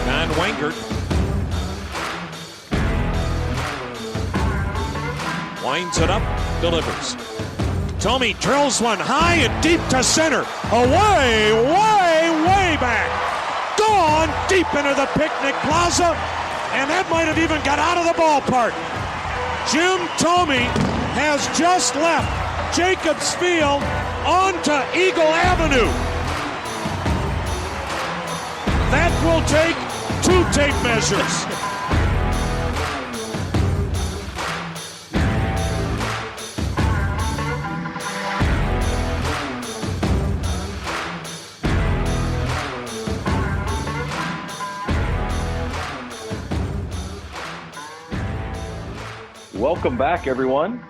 Van Wengert winds it up, delivers. Tomey drills one high and deep to center. Away, way back. Gone deep into the picnic plaza, and that might have even got out of the ballpark. Jim Tomey has just left Jacobs Field onto Eagle Avenue. That will take 2 tape measures. Welcome back, everyone,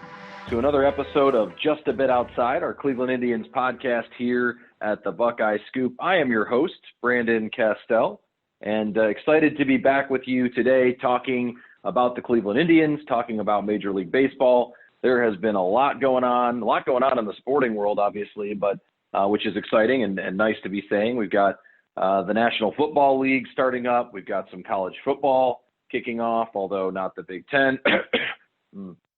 to another episode of Just a Bit Outside, our Cleveland Indians podcast here at the Buckeye Scoop. I am your host, Brandon Castel, and excited to be back with you today talking about the Cleveland Indians, talking about Major League Baseball. There has been a lot going on in the sporting world, obviously, but which is exciting and nice to be saying. We've got the National Football League starting up. We've got some college football kicking off, although not the Big Ten.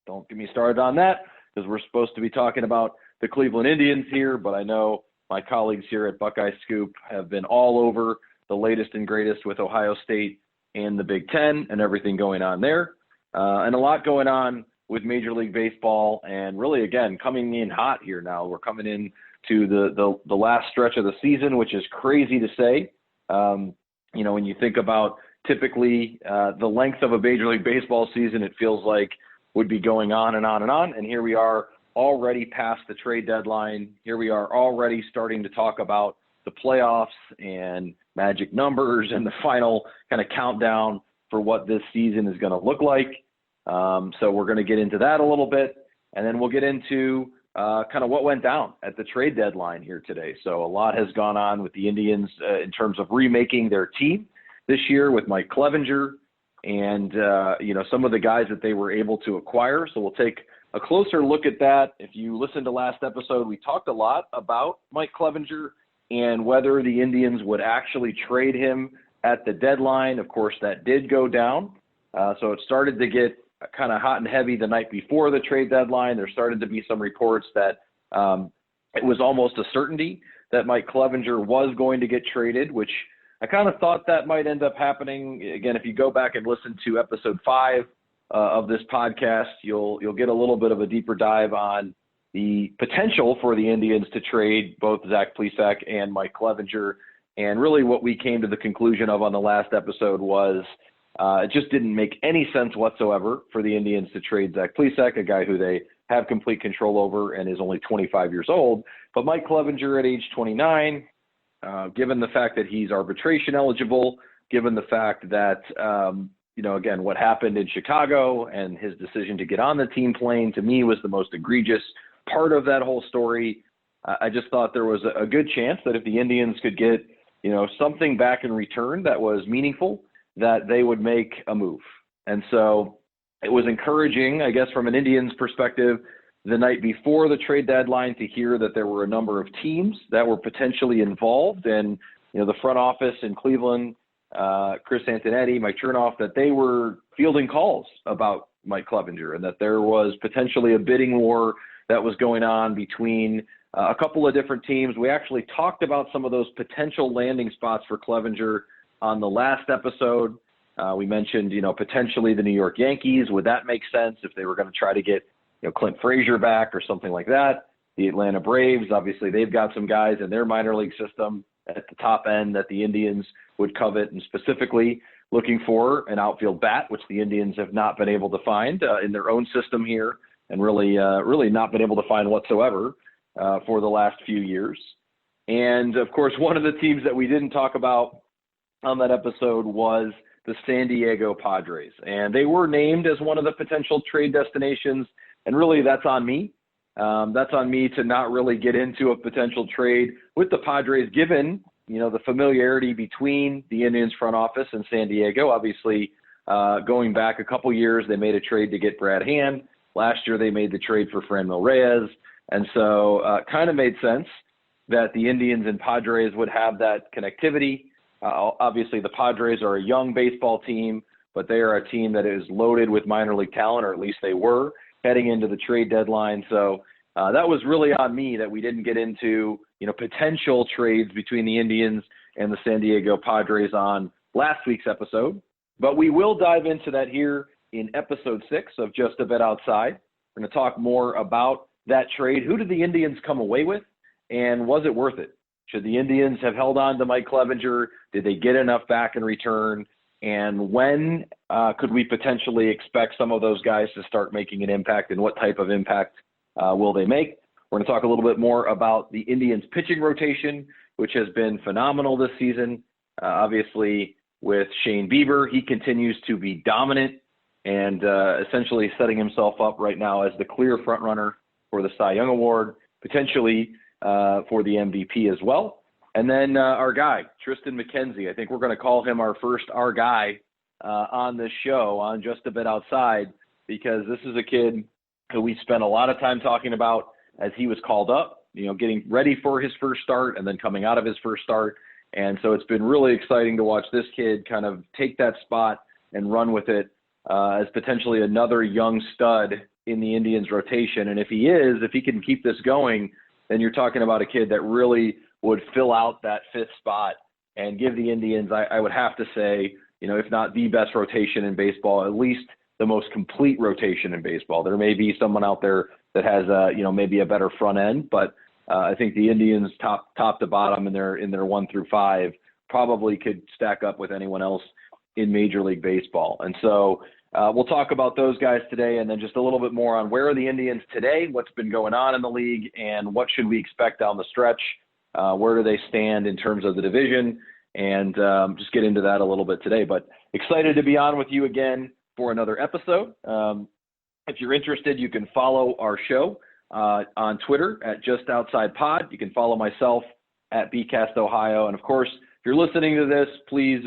Don't get me started on that, because we're supposed to be talking about the Cleveland Indians here, but I know my colleagues here at Buckeye Scoop have been all over the latest and greatest with Ohio State and the Big Ten and everything going on there. And a lot going on with Major League Baseball, and really, again, coming in hot here now. We're coming in to the last stretch of the season, which is crazy to say. When you think about typically the length of a Major League Baseball season, it feels like would be going on and on and on. And here we are already past the trade deadline. Here we are already starting to talk about the playoffs and magic numbers and the final kind of countdown for what this season is going to look like. So we're going to get into that a little bit, and then we'll get into kind of what went down at the trade deadline here today. So a lot has gone on with the Indians in terms of remaking their team this year with Mike Clevinger and, some of the guys that they were able to acquire. So we'll take a closer look at that. If you listened to last episode, we talked a lot about Mike Clevinger and whether the Indians would actually trade him at the deadline. Of course, that did go down. So it started to get kind of hot and heavy the night before the trade deadline. There started to be some reports that it was almost a certainty that Mike Clevinger was going to get traded, which I kind of thought that might end up happening. Again, if you go back and listen to episode 5 of this podcast, you'll get a little bit of a deeper dive on the potential for the Indians to trade both Zach Plesac and Mike Clevinger. And really what we came to the conclusion of on the last episode was it just didn't make any sense whatsoever for the Indians to trade Zach Plesac, a guy who they have complete control over and is only 25 years old. But Mike Clevinger at age 29, given the fact that he's arbitration eligible, given the fact that, again, what happened in Chicago and his decision to get on the team plane, to me, was the most egregious part of that whole story. I just thought there was a good chance that if the Indians could get, something back in return that was meaningful, that they would make a move. And so it was encouraging, I guess, from an Indians perspective, the night before the trade deadline to hear that there were a number of teams that were potentially involved, and the front office in Cleveland, Chris Antonetti, Mike Chernoff, that they were fielding calls about Mike Clevinger and that there was potentially a bidding war that was going on between a couple of different teams. We actually talked about some of those potential landing spots for Clevinger on the last episode. We mentioned, potentially the New York Yankees. Would that make sense if they were going to try to get Clint Frazier back or something like that? The Atlanta Braves, obviously they've got some guys in their minor league system at the top end that the Indians would covet, and specifically looking for an outfield bat, which the Indians have not been able to find in their own system here, and really not been able to find whatsoever for the last few years. And of course, one of the teams that we didn't talk about on that episode was the San Diego Padres. And they were named as one of the potential trade destinations. And really, that's on me. That's on me to not really get into a potential trade with the Padres, given, the familiarity between the Indians front office and San Diego. Obviously, going back a couple years, they made a trade to get Brad Hand. Last year, they made the trade for Fernando Reyes. And so kind of made sense that the Indians and Padres would have that connectivity. Obviously, the Padres are a young baseball team, but they are a team that is loaded with minor league talent, or at least they were heading into the trade deadline. So that was really on me that we didn't get into, potential trades between the Indians and the San Diego Padres on last week's episode. But we will dive into that here in episode 6 of Just a Bit Outside. We're going to talk more about that trade. Who did the Indians come away with, and was it worth it? Should the Indians have held on to Mike Clevinger? Did they get enough back in return? And when could we potentially expect some of those guys to start making an impact, and what type of impact will they make? We're going to talk a little bit more about the Indians' pitching rotation, which has been phenomenal this season. Obviously, with Shane Bieber, he continues to be dominant and essentially setting himself up right now as the clear front runner for the Cy Young Award, potentially for the MVP as well. And then our guy, Tristan Mckenzie. I think we're going to call him our guy on this show on Just a Bit Outside, because this is a kid who we spent a lot of time talking about as he was called up, getting ready for his first start and then coming out of his first start. And so it's been really exciting to watch this kid kind of take that spot and run with it as potentially another young stud in the Indians rotation. And if he can keep this going, then you're talking about a kid that really would fill out that 5th spot and give the Indians, I would have to say, if not the best rotation in baseball, at least the most complete rotation in baseball. There may be someone out there that has maybe a better front end, but I think the Indians top to bottom in their 1 through 5 probably could stack up with anyone else in Major League Baseball. And so we'll talk about those guys today, and then just a little bit more on where are the Indians today, what's been going on in the league, and what should we expect down the stretch. Where do they stand in terms of the division, and just get into that a little bit today. But excited to be on with you again for another episode. If you're interested, you can follow our show on Twitter at Just Outside Pod. You can follow myself at bcastohio. And of course, if you're listening to this, please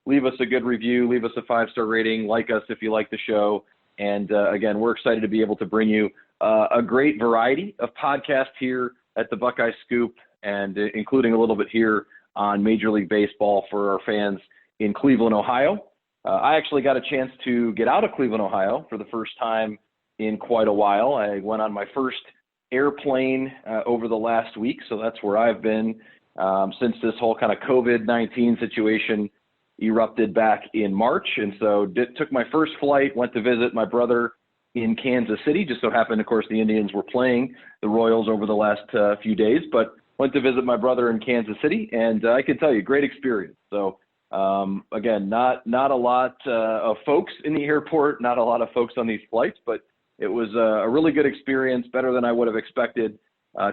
leave us a good review, leave us a 5-star rating, like us if you like the show. And again, we're excited to be able to bring you a great variety of podcasts here at the Buckeye Scoop, and including a little bit here on Major League Baseball for our fans in Cleveland, Ohio. I actually got a chance to get out of Cleveland, Ohio for the first time in quite a while. I went on my first airplane over the last week, so that's where I've been since this whole kind of COVID-19 situation erupted back in March. And so took my first flight, went to visit my brother in Kansas City. Just so happened, of course, the Indians were playing the Royals over the last few days, but went to visit my brother in Kansas City, and I can tell you, great experience. So again, not a lot of folks in the airport, not a lot of folks on these flights, but it was a really good experience, better than I would have expected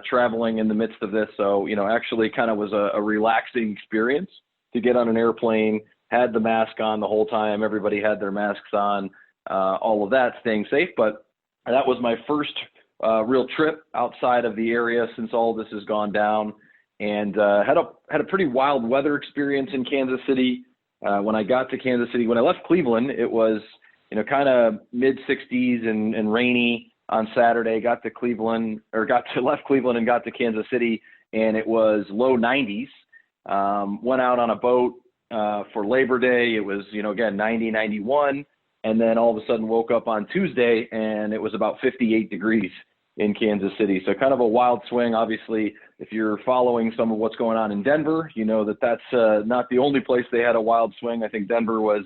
traveling in the midst of this. So, actually kind of was a relaxing experience to get on an airplane, had the mask on the whole time. Everybody had their masks on, all of that, staying safe. But that was my first real trip outside of the area since all of this has gone down, and had a pretty wild weather experience in Kansas City. When I got to Kansas City, when I left Cleveland, it was, kind of mid 60s and rainy on Saturday. Left Cleveland and got to Kansas City, and it was low 90s. Went out on a boat for Labor Day. It was, again, 90, 91. And then all of a sudden woke up on Tuesday and it was about 58 degrees in Kansas City. So kind of a wild swing. Obviously, if you're following some of what's going on in Denver, you know that that's not the only place they had a wild swing. I think Denver was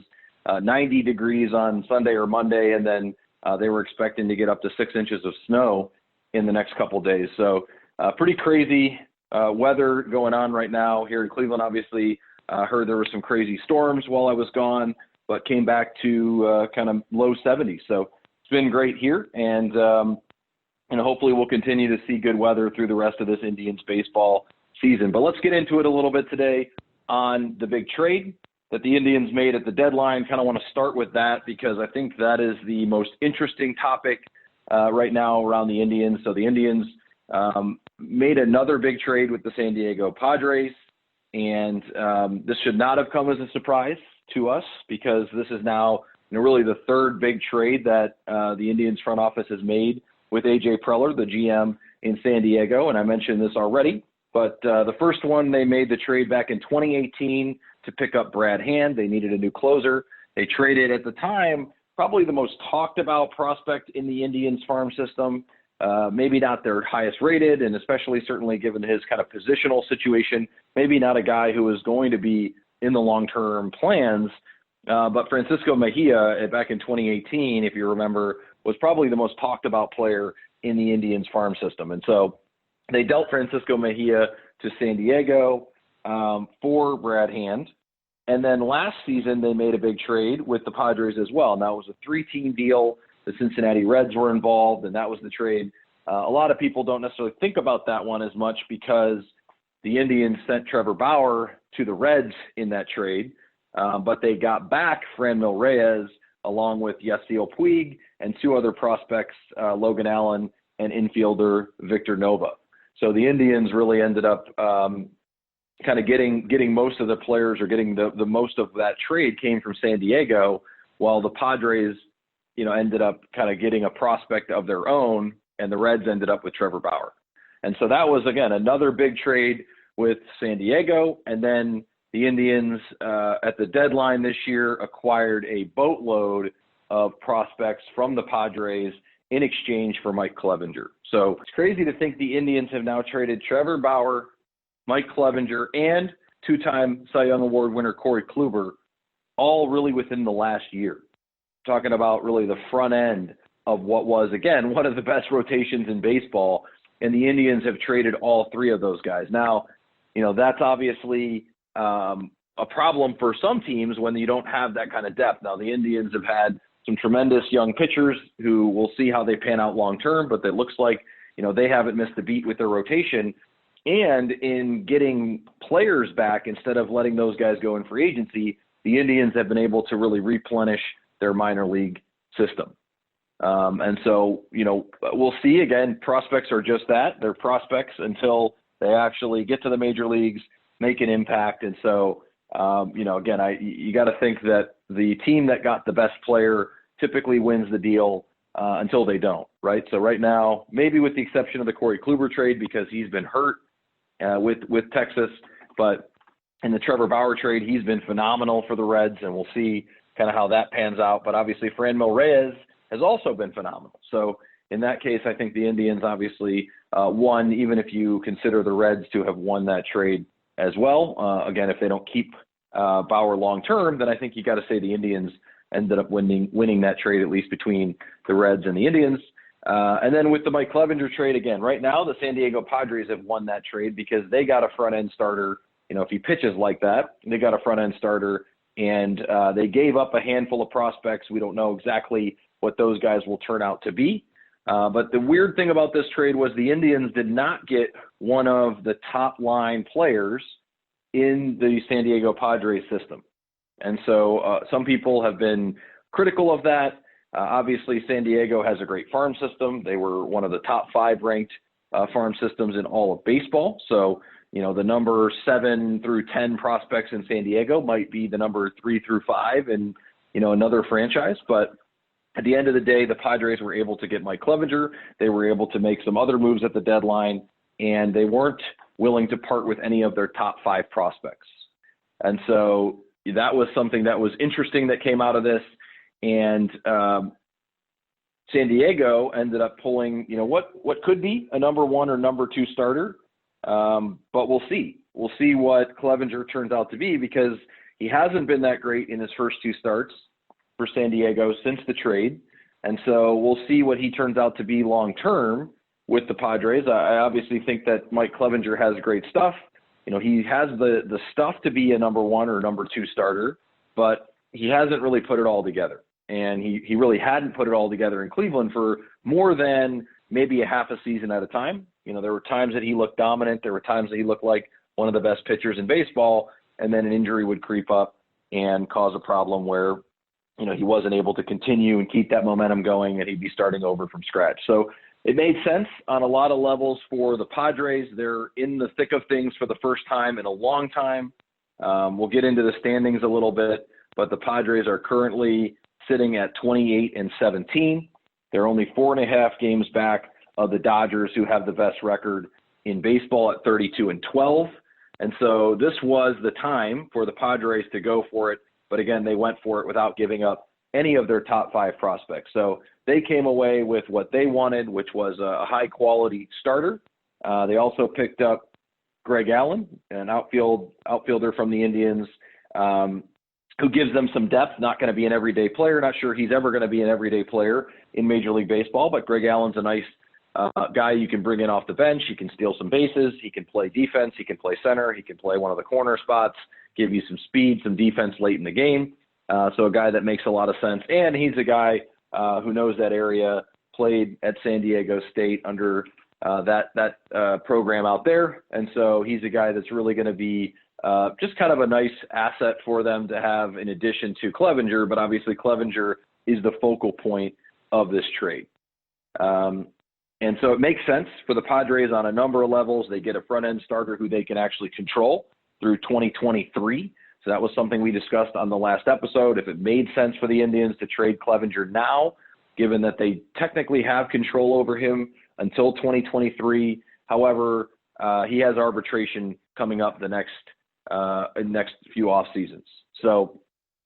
90 degrees on Sunday or Monday, and then they were expecting to get up to 6 inches of snow in the next couple of days. So pretty crazy weather going on right now here in Cleveland. Obviously, heard there were some crazy storms while I was gone, but came back to kind of low 70s. So it's been great here, and hopefully we'll continue to see good weather through the rest of this Indians baseball season. But let's get into it a little bit today on the big trade that the Indians made at the deadline. Kind of want to start with that because I think that is the most interesting topic right now around the Indians. So the Indians made another big trade with the San Diego Padres, and this should not have come as a surprise to us because this is now really the third big trade that the Indians front office has made with A.J. Preller, the GM in San Diego. And I mentioned this already, but the first one, they made the trade back in 2018 to pick up Brad Hand. They needed a new closer. They traded, at the time, probably the most talked about prospect in the Indians farm system. Maybe not their highest rated, and especially certainly given his kind of positional situation, maybe not a guy who is going to be in the long-term plans. But Francisco Mejia, back in 2018, if you remember, was probably the most talked about player in the Indians farm system. And so they dealt Francisco Mejia to San Diego for Brad Hand. And then last season, they made a big trade with the Padres as well. Now, it was a 3-team deal. The Cincinnati Reds were involved, and that was the trade. A lot of people don't necessarily think about that one as much because the Indians sent Trevor Bauer to the Reds in that trade, but they got back Franco Reyes along with Yasiel Puig and 2 other prospects, Logan Allen and infielder Victor Nova. So the Indians really ended up kind of getting most of the players, or getting the most of that trade came from San Diego, while the Padres, ended up kind of getting a prospect of their own, and the Reds ended up with Trevor Bauer. And so that was, again, another big trade with San Diego. And then the Indians at the deadline this year acquired a boatload of prospects from the Padres in exchange for Mike Clevinger. So it's crazy to think the Indians have now traded Trevor Bauer, Mike Clevinger, and 2-time Cy Young Award winner Corey Kluber, all really within the last year. Talking about really the front end of what was, again, one of the best rotations in baseball, and the Indians have traded all 3 of those guys. Now, that's obviously a problem for some teams when you don't have that kind of depth. Now, the Indians have had some tremendous young pitchers who we'll see how they pan out long term, but it looks like, they haven't missed a beat with their rotation. And in getting players back, instead of letting those guys go in free agency, the Indians have been able to really replenish their minor league system. And so, we'll see. Again, prospects are just that. They're prospects until they actually get to the major leagues, make an impact. And so, again, you got to think that the team that got the best player typically wins the deal until they don't, right? So right now, maybe with the exception of the Corey Kluber trade because he's been hurt with Texas, but in the Trevor Bauer trade, he's been phenomenal for the Reds, and we'll see kind of how that pans out. But obviously, Franco Reyes has also been phenomenal. So in that case, I think the Indians obviously won, even if you consider the Reds to have won that trade as well. Again, if they don't keep Bauer long term, then I think you got to say the Indians ended up winning that trade, at least between the Reds and the Indians. And then with the Mike Clevinger trade, again, right now the San Diego Padres have won that trade because they got a front-end starter. If he pitches like that, they got a front-end starter, and they gave up a handful of prospects. We don't know exactly what those guys will turn out to be. But the weird thing about this trade was the Indians did not get one of the top-line players in the San Diego Padres system. And so some people have been critical of that. Obviously, San Diego has a great farm system. They were one of the top 5 ranked farm systems in all of baseball. So, the number 7 through 10 prospects in San Diego might be the number 3 through 5 in, another franchise. But at the end of the day, the Padres were able to get Mike Clevinger. They were able to make some other moves at the deadline, and they weren't willing to part with any of their top 5 prospects. And so that was something that was interesting that came out of this. And San Diego ended up pulling, what could be a number 1 or number 2 starter. But we'll see. We'll see what Clevinger turns out to be, because he hasn't been that great in his first 2 starts for San Diego since the trade. And so we'll see what he turns out to be long-term with the Padres. I obviously think that Mike Clevinger has great stuff. He has the stuff to be a number 1 or number 2 starter, but he hasn't really put it all together. And he really hadn't put it all together in Cleveland for more than maybe a half a season at a time. There were times that he looked dominant. There were times that he looked like one of the best pitchers in baseball, and then an injury would creep up and cause a problem where, he wasn't able to continue and keep that momentum going, and he'd be starting over from scratch. So it made sense on a lot of levels for the Padres. They're in the thick of things for the first time in a long time. We'll get into the standings a little bit, but the Padres are currently sitting at 28-17. They're only 4.5 games back of the Dodgers, who have the best record in baseball at 32-12. And so this was the time for the Padres to go for it. But again, they went for it without giving up any of their top 5 prospects. So they came away with what they wanted, which was a high-quality starter. They also picked up Greg Allen, an outfielder from the Indians, who gives them some depth. Not going to be an everyday player. Not sure he's ever going to be an everyday player in Major League Baseball, but Greg Allen's a nice guy you can bring in off the bench. He can steal some bases. He can play defense. He can play center. He can play one of the corner spots, give you some speed, some defense late in the game. So a guy that makes a lot of sense. And he's a guy who knows that area, played at San Diego State under that program out there. And so he's a guy that's really going to be just kind of a nice asset for them to have in addition to Clevinger. But obviously Clevinger is the focal point of this trade. And so it makes sense for the Padres on a number of levels. They get a front-end starter who they can actually control through 2023. So that was something we discussed on the last episode. If it made sense for the Indians to trade Clevinger now, given that they technically have control over him until 2023. However, he has arbitration coming up the next few off seasons. So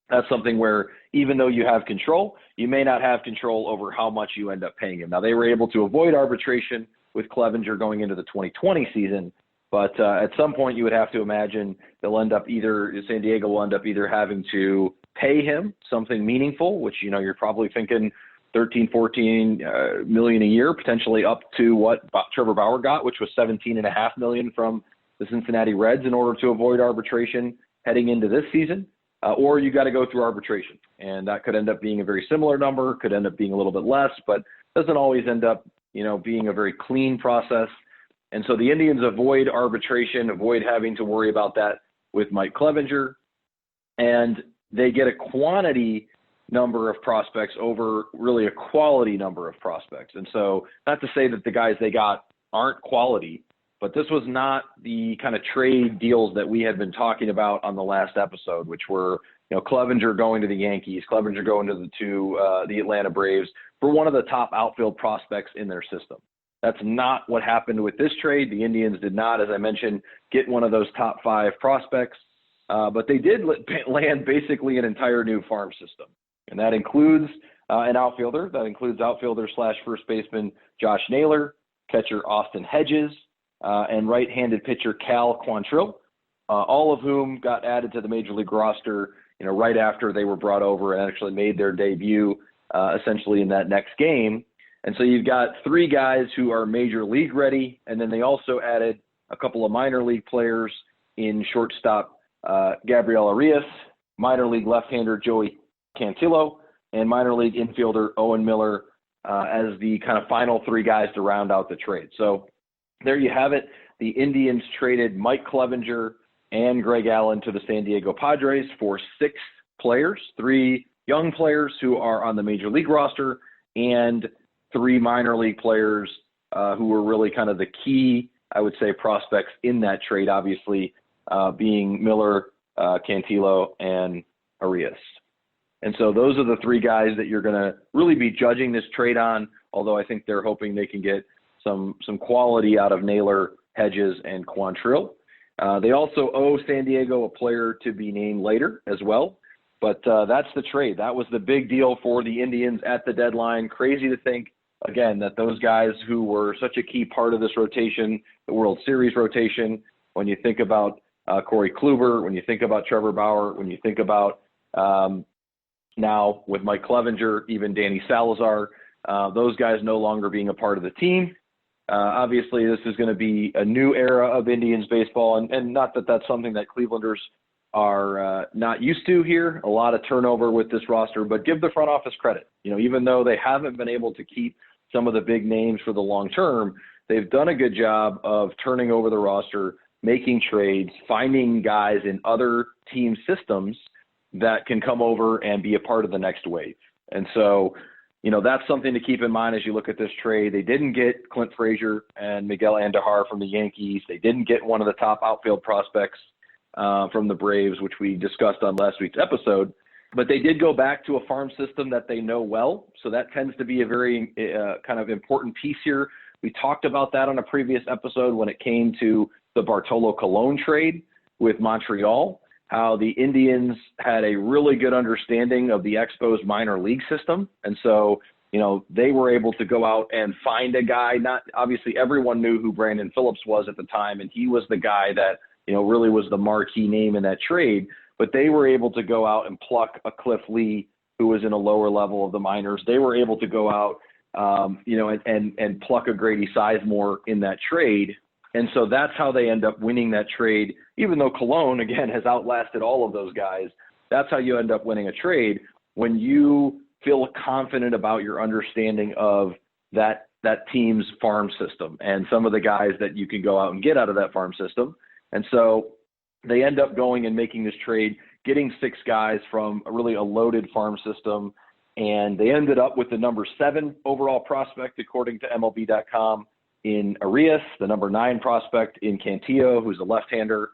that's something where even though you have control, you may not have control over how much you end up paying him. Now, they were able to avoid arbitration with Clevinger going into the 2020 season, but at some point you would have to imagine San Diego will end up either having to pay him something meaningful, which, you're probably thinking 13-14 million a year, potentially up to what Trevor Bauer got, which was $17.5 million from the Cincinnati Reds in order to avoid arbitration heading into this season. Or you got to go through arbitration, and that could end up being a very similar number, could end up being a little bit less, but doesn't always end up, being a very clean process. And so the Indians avoid arbitration, avoid having to worry about that with Mike Clevinger, and they get a quantity number of prospects over really a quality number of prospects. And so not to say that the guys they got aren't quality, but this was not the kind of trade deals that we had been talking about on the last episode, which were, Clevinger going to the Yankees, Clevinger going to the Atlanta Braves for one of the top outfield prospects in their system. That's not what happened with this trade. The Indians did not, as I mentioned, get one of those top 5 prospects, but they did land basically an entire new farm system. And that includes an outfielder. That includes outfielder/first baseman Josh Naylor, catcher Austin Hedges, and right-handed pitcher Cal Quantrill, all of whom got added to the Major League roster, right after they were brought over and actually made their debut essentially in that next game. And so you've got 3 guys who are Major League ready, and then they also added a couple of minor league players in shortstop Gabriel Arias, minor league left-hander Joey Cantillo, and minor league infielder Owen Miller as the kind of final 3 guys to round out the trade. So there you have it. The Indians traded Mike Clevinger and Greg Allen to the San Diego Padres for 6 players, 3 young players who are on the Major League roster and 3 minor league players who were really kind of the key, I would say, prospects in that trade, obviously being Miller, Cantillo, and Arias. And so those are the 3 guys that you're going to really be judging this trade on, although I think they're hoping they can get some quality out of Naylor, Hedges, and Quantrill. They also owe San Diego a player to be named later as well. But that's the trade. That was the big deal for the Indians at the deadline. Crazy to think, again, that those guys who were such a key part of this rotation, the World Series rotation, when you think about Corey Kluber, when you think about Trevor Bauer, when you think about now with Mike Clevinger, even Danny Salazar, those guys no longer being a part of the team. Obviously, this is going to be a new era of Indians baseball, and not that that's something that Clevelanders are not used to here. A lot of turnover with this roster, but give the front office credit. Even though they haven't been able to keep some of the big names for the long term, they've done a good job of turning over the roster, making trades, finding guys in other team systems that can come over and be a part of the next wave. And so, that's something to keep in mind as you look at this trade. They didn't get Clint Frazier and Miguel Andujar from the Yankees. They didn't get one of the top outfield prospects from the Braves, which we discussed on last week's episode. But they did go back to a farm system that they know well. So that tends to be a very kind of important piece here. We talked about that on a previous episode when it came to the Bartolo Colon trade with Montreal, how the Indians had a really good understanding of the Expos minor league system. And so, they were able to go out and find a guy. Not obviously everyone knew who Brandon Phillips was at the time, and he was the guy that, really was the marquee name in that trade. But they were able to go out and pluck a Cliff Lee, who was in a lower level of the minors. They were able to go out, and pluck a Grady Sizemore in that trade. And so that's how they end up winning that trade. Even though Cologne, again, has outlasted all of those guys, that's how you end up winning a trade when you feel confident about your understanding of that team's farm system and some of the guys that you can go out and get out of that farm system. And so they end up going and making this trade, getting 6 guys from really a loaded farm system. And they ended up with the number 7 overall prospect, according to MLB.com, in Arias, the number 9 prospect in Cantillo, who's a left-hander,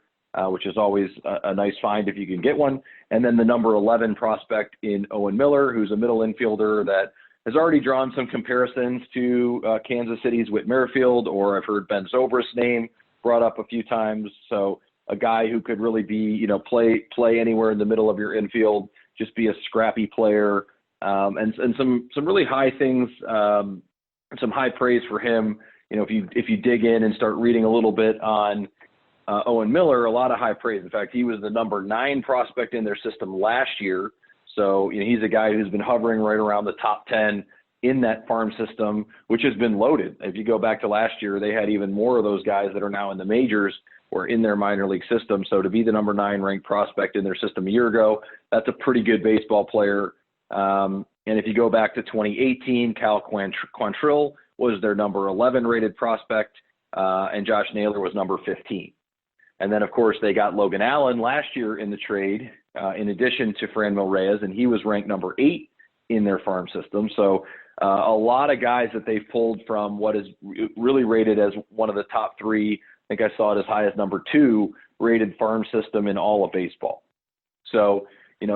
which is always a nice find if you can get one. And then the number 11 prospect in Owen Miller, who's a middle infielder that has already drawn some comparisons to Kansas City's Whit Merrifield, or I've heard Ben Zobrist's name brought up a few times. So a guy who could really be, play anywhere in the middle of your infield, just be a scrappy player, and some really high things, some high praise for him. If you dig in and start reading a little bit on Owen Miller, a lot of high praise. In fact, he was the number 9 prospect in their system last year. So, he's a guy who's been hovering right around the top 10 in that farm system, which has been loaded. If you go back to last year, they had even more of those guys that are now in the majors or in their minor league system. So to be the number 9 ranked prospect in their system a year ago, that's a pretty good baseball player. And if you go back to 2018, Cal Quantrill was their number 11 rated prospect, and Josh Naylor was number 15. And then, of course, they got Logan Allen last year in the trade, in addition to Franco Reyes, and he was ranked number 8 in their farm system. So a lot of guys that they've pulled from what is really rated as one of the top 3, I think I saw it as high as number 2 rated farm system in all of baseball. So,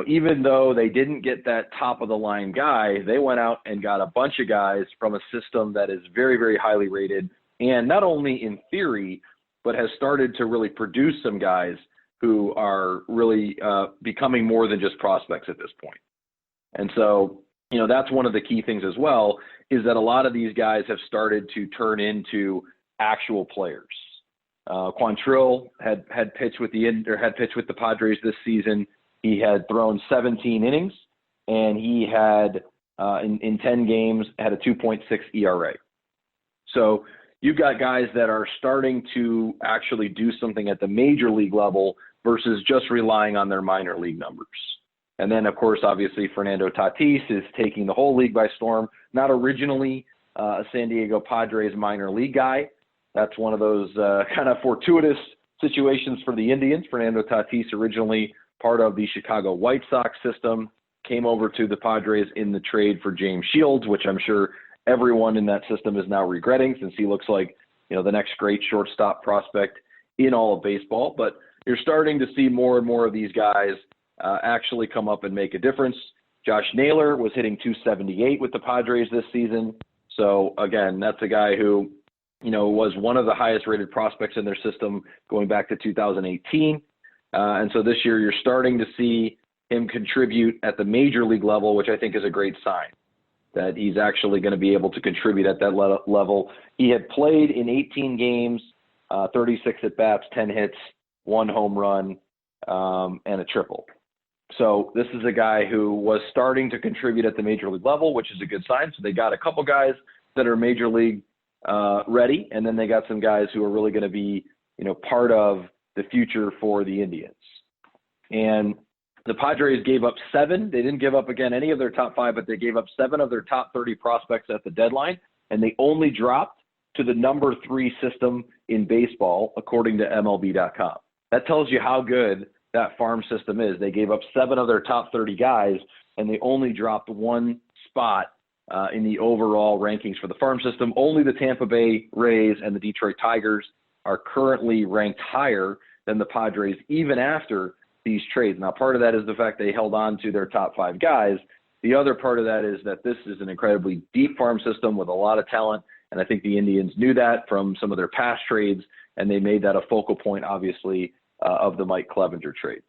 even though they didn't get that top of the line guy, they went out and got a bunch of guys from a system that is very, very highly rated, and not only in theory, but has started to really produce some guys who are really becoming more than just prospects at this point. And so, that's one of the key things as well, is that a lot of these guys have started to turn into actual players. Quantrill had pitched with the Padres this season. He had thrown 17 innings, and he had in 10 games had a 2.6 ERA. So you've got guys that are starting to actually do something at the major league level versus just relying on their minor league numbers. And then, of course, obviously, Fernando Tatis is taking the whole league by storm. Not originally a San Diego Padres minor league guy. That's one of those kind of fortuitous situations for the Indians. Fernando Tatis, originally part of the Chicago White Sox system, came over to the Padres in the trade for James Shields, which I'm sure everyone in that system is now regretting, since he looks like, the next great shortstop prospect in all of baseball. But you're starting to see more and more of these guys actually come up and make a difference. Josh Naylor was hitting 278 with the Padres this season. So again, that's a guy who, was one of the highest rated prospects in their system going back to 2018. And so this year you're starting to see him contribute at the major league level, which I think is a great sign that he's actually going to be able to contribute at that level. He had played in 18 games, 36 at-bats, 10 hits, 1 home run, and a triple. So this is a guy who was starting to contribute at the major league level, which is a good sign. So they got a couple guys that are major league ready, and then they got some guys who are really going to be, part of the future for the Indians. And the Padres gave up 7. They didn't give up, again, any of their top 5, but they gave up 7 of their top 30 prospects at the deadline, and they only dropped to the number 3 system in baseball, according to MLB.com. That tells you how good that farm system is. They gave up 7 of their top 30 guys, and they only dropped 1 spot in the overall rankings for the farm system. Only the Tampa Bay Rays and the Detroit Tigers are currently ranked higher than the Padres, even after these trades. Now, part of that is the fact they held on to their top 5 guys. The other part of that is that this is an incredibly deep farm system with a lot of talent, and I think the Indians knew that from some of their past trades, and they made that a focal point, obviously, of the Mike Clevinger trade.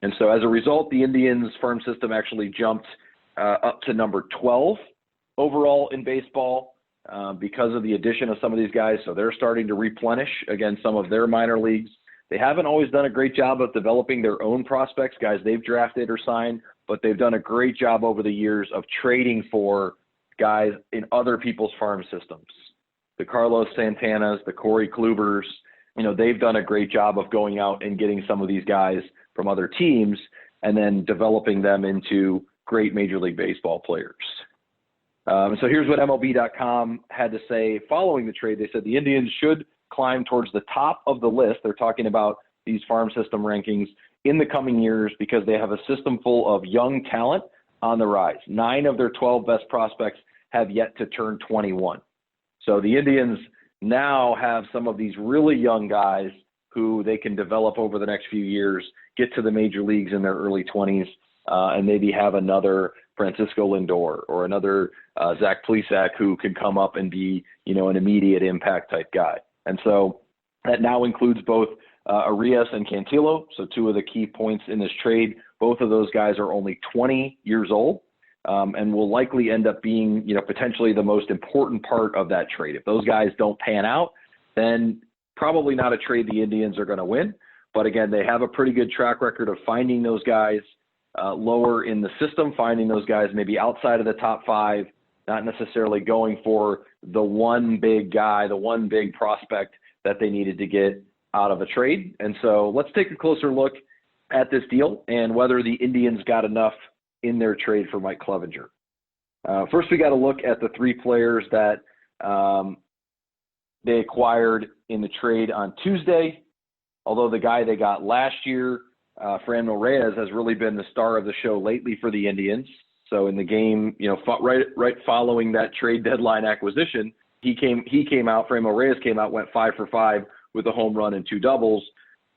And so as a result, the Indians farm system actually jumped up to number 12 overall in baseball because of the addition of some of these guys. So they're starting to replenish, again, some of their minor leagues. They haven't always done a great job of developing their own prospects, guys they've drafted or signed, but they've done a great job over the years of trading for guys in other people's farm systems. The Carlos Santanas, the Corey Klubers, they've done a great job of going out and getting some of these guys from other teams and then developing them into great Major League Baseball players. So here's what MLB.com had to say following the trade. They said the Indians should climb towards the top of the list. They're talking about these farm system rankings in the coming years because they have a system full of young talent on the rise. 9 of their 12 best prospects have yet to turn 21. So the Indians now have some of these really young guys who they can develop over the next few years, get to the major leagues in their early 20s, and maybe have another Francisco Lindor or another Zach Plesac who can come up and be, an immediate impact type guy. And so that now includes both Arias and Cantillo, so 2 of the key points in this trade. Both of those guys are only 20 years old and will likely end up being, potentially the most important part of that trade. If those guys don't pan out, then probably not a trade the Indians are going to win. But again, they have a pretty good track record of finding those guys lower in the system, finding those guys maybe outside of the top 5, not necessarily going for the one big guy, the one big prospect that they needed to get out of a trade. And so let's take a closer look at this deal and whether the Indians got enough in their trade for Mike Clevinger. First, we got to look at the 3 players that they acquired in the trade on Tuesday. Although the guy they got last year, Fernando Reyes, has really been the star of the show lately for the Indians. So in the game, right following that trade deadline acquisition, he came out, Fernando Reyes came out, went 5 for 5 with a home run and 2 doubles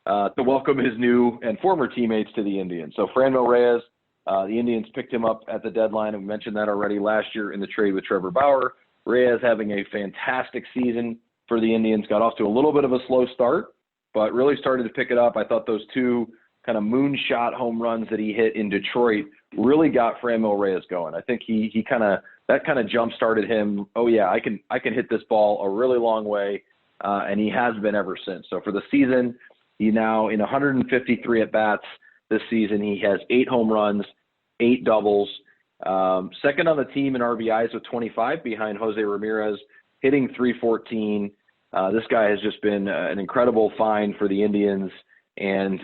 to welcome his new and former teammates to the Indians. So Fernando Reyes, the Indians picked him up at the deadline, and we mentioned that already last year in the trade with Trevor Bauer. Reyes having a fantastic season for the Indians, got off to a little bit of a slow start, but really started to pick it up. I thought those 2 kind of moonshot home runs that he hit in Detroit really got Fernando Reyes going. I think that kind of jump started him. Oh yeah, I can hit this ball a really long way, and he has been ever since. So for the season, he now in 153 at bats this season, he has 8 home runs, 8 doubles, second on the team in RBIs with 25 behind Jose Ramirez, hitting .314. This guy has just been an incredible find for the Indians, and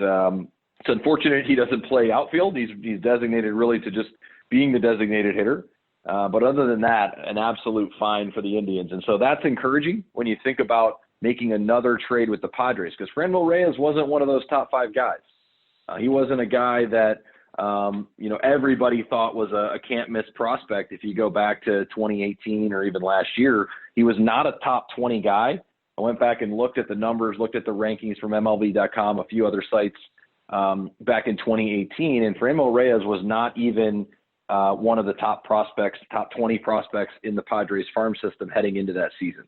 it's unfortunate he doesn't play outfield. He's designated really to just being the designated hitter. But other than that, an absolute find for the Indians. And so that's encouraging when you think about making another trade with the Padres, because Fernando Reyes wasn't one of those top 5 guys. He wasn't a guy that, everybody thought was a can't-miss prospect. If you go back to 2018 or even last year, he was not a top 20 guy. I went back and looked at the numbers, looked at the rankings from MLB.com, a few other sites back in 2018, and Fernando Reyes was not even one of the top 20 prospects in the Padres farm system heading into that season.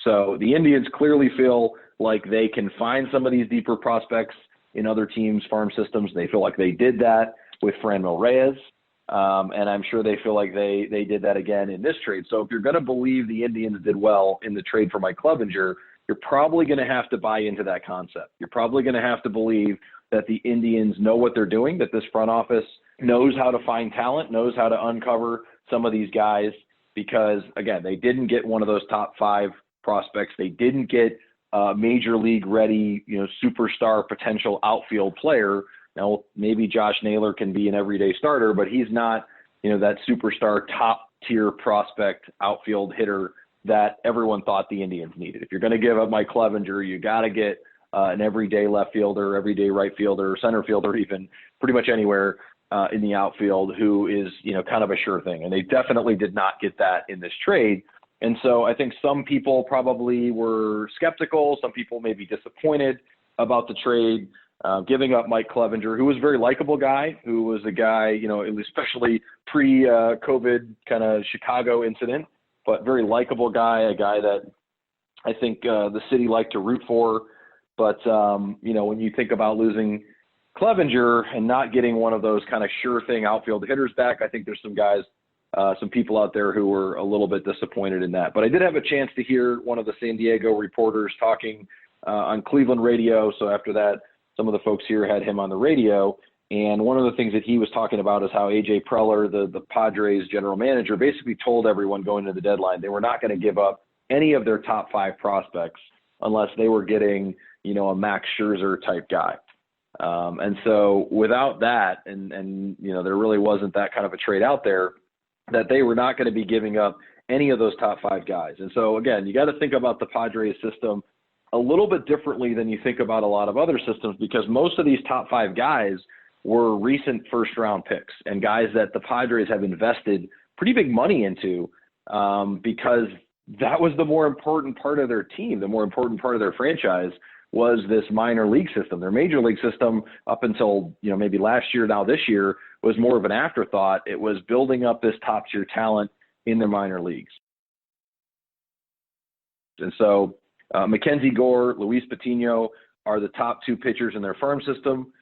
So the Indians clearly feel like they can find some of these deeper prospects in other teams' farm systems. They feel like they did that with Fernando Reyes, and I'm sure they feel like they did that again in this trade. So if you're going to believe the Indians did well in the trade for Mike Clevinger, you're probably going to have to buy into that concept. You're probably going to have to believe that the Indians know what they're doing, that this front office knows how to find talent, knows how to uncover some of these guys, because, again, they didn't get one of those top 5 prospects. They didn't get a major league ready, superstar potential outfield player. Now, maybe Josh Naylor can be an everyday starter, but he's not, that superstar top tier prospect outfield hitter that everyone thought the Indians needed. If you're going to give up Mike Clevinger, you got to get an everyday left fielder, everyday right fielder, center fielder, even pretty much anywhere in the outfield who is, kind of a sure thing. And they definitely did not get that in this trade. And so I think some people probably were skeptical. Some people may be disappointed about the trade, giving up Mike Clevinger, who was a very likable guy, who was a guy, especially pre-COVID kind of Chicago incident, but very likable guy, a guy that I think the city liked to root for. But, when you think about losing Clevinger and not getting one of those kind of sure thing outfield hitters back, I think there's some guys, some people out there who were a little bit disappointed in that. But I did have a chance to hear one of the San Diego reporters talking on Cleveland radio. So after that, some of the folks here had him on the radio. And one of the things that he was talking about is how A.J. Preller, the Padres general manager, basically told everyone going to the deadline they were not going to give up any of their top 5 prospects unless they were getting, a Max Scherzer type guy. And so without that, and there really wasn't that kind of a trade out there, that they were not going to be giving up any of those top 5 guys. And so, again, you got to think about the Padres system a little bit differently than you think about a lot of other systems, because most of these top 5 guys were recent first-round picks and guys that the Padres have invested pretty big money into because that was the more important part of their team, the more important part of their franchise was this minor league system. Their major league system up until, maybe last year, now this year, was more of an afterthought. It was building up this top-tier talent in their minor leagues. And so Mackenzie Gore, Luis Patino are the top 2 pitchers in their farm system.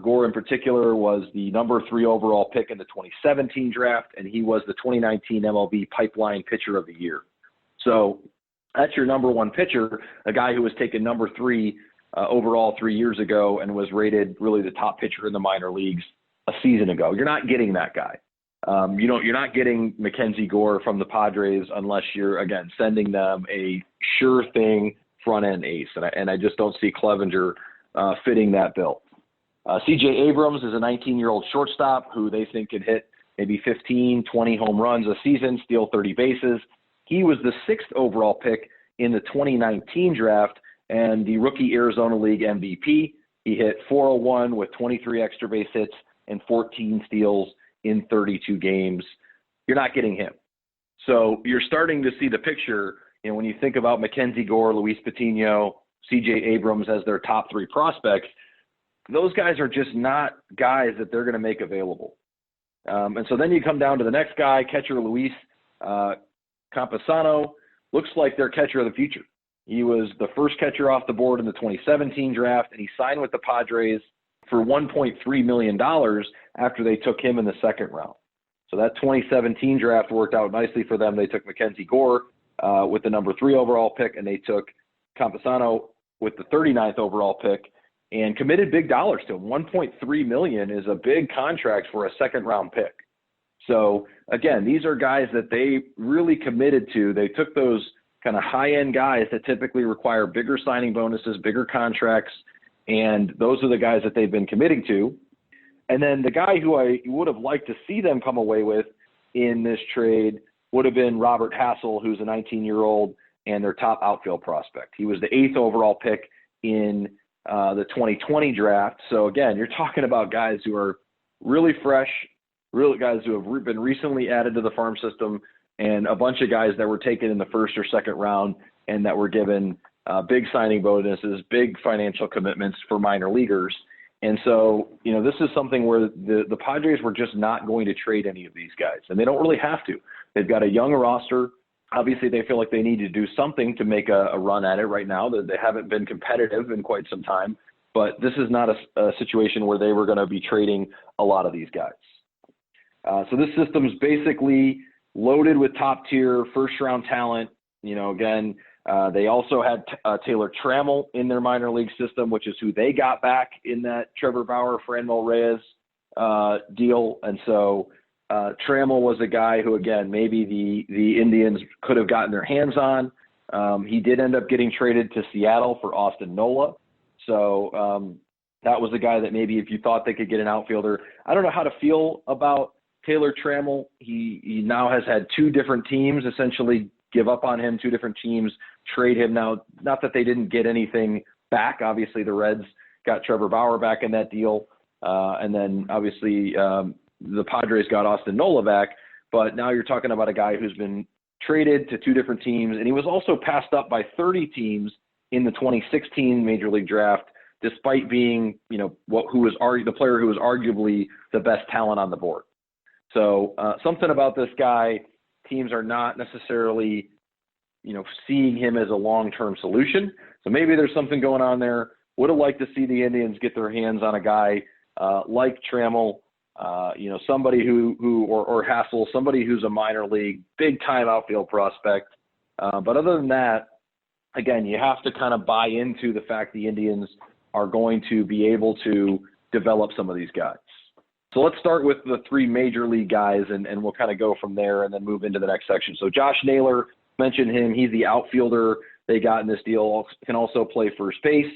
Gore in particular was the number 3 overall pick in the 2017 draft, and he was the 2019 MLB Pipeline Pitcher of the Year. So that's your number 1 pitcher, a guy who was taken number 3 overall 3 years ago and was rated really the top pitcher in the minor leagues a season ago. You're not getting that guy. You're not getting Mackenzie Gore from the Padres unless you're, again, sending them a sure thing front-end ace. And I just don't see Clevinger fitting that bill. C.J. Abrams is a 19-year-old shortstop who they think can hit maybe 15, 20 home runs a season, steal 30 bases. He was the 6th overall pick in the 2019 draft and the Rookie Arizona League MVP. He hit .401 with 23 extra base hits and 14 steals in 32 games. You're not getting him. So you're starting to see the picture, when you think about Mackenzie Gore, Luis Patino, C.J. Abrams as their top 3 prospects, those guys are just not guys that they're going to make available. And so then you come down to the next guy, catcher Luis Campusano, looks like their catcher of the future. He was the first catcher off the board in the 2017 draft, and he signed with the Padres for $1.3 million after they took him in the 2nd round. So that 2017 draft worked out nicely for them. They took Mackenzie Gore with the number 3 overall pick, and they took Campusano with the 39th overall pick and committed big dollars to him. $1.3 million is a big contract for a 2nd-round pick. So, again, these are guys that they really committed to. They took those kind of high-end guys that typically require bigger signing bonuses, bigger contracts, and those are the guys that they've been committing to. And then the guy who I would have liked to see them come away with in this trade would have been Robert Hassell, who's a 19-year-old and their top outfield prospect. He was the 8th overall pick in the 2020 draft. So, again, you're talking about guys who are really fresh, real guys who have been recently added to the farm system, and a bunch of guys that were taken in the 1st or 2nd round and that were given big signing bonuses, big financial commitments for minor leaguers. And so, this is something where the Padres were just not going to trade any of these guys, and they don't really have to. They've got a young roster. Obviously, they feel like they need to do something to make a run at it right now. They haven't been competitive in quite some time, but this is not a situation where they were going to be trading a lot of these guys. So this system is basically loaded with top-tier first-round talent. Again, they also had Taylor Trammell in their minor league system, which is who they got back in that Trevor Bauer, Fernando Reyes deal. And so Trammell was a guy who, again, maybe the Indians could have gotten their hands on. He did end up getting traded to Seattle for Austin Nola. So that was a guy that maybe if you thought they could get an outfielder. I don't know how to feel about Taylor Trammell. He now has had 2 different teams essentially give up on him, 2 different teams trade him. Now, not that they didn't get anything back. Obviously, the Reds got Trevor Bauer back in that deal. And then, obviously, the Padres got Austin Nola back. But now you're talking about a guy who's been traded to 2 different teams. And he was also passed up by 30 teams in the 2016 Major League Draft, despite being, the player who was arguably the best talent on the board. So something about this guy, teams are not necessarily, seeing him as a long-term solution. So maybe there's something going on there. would have liked to see the Indians get their hands on a guy like Trammell, somebody or Hassell, somebody who's a minor league, big-time outfield prospect. But other than that, again, you have to kind of buy into the fact the Indians are going to be able to develop some of these guys. So let's start with the three major league guys, and we'll kind of go from there and then move into the next section. So Josh Naylor, mentioned him. He's the outfielder they got in this deal, can also play first base.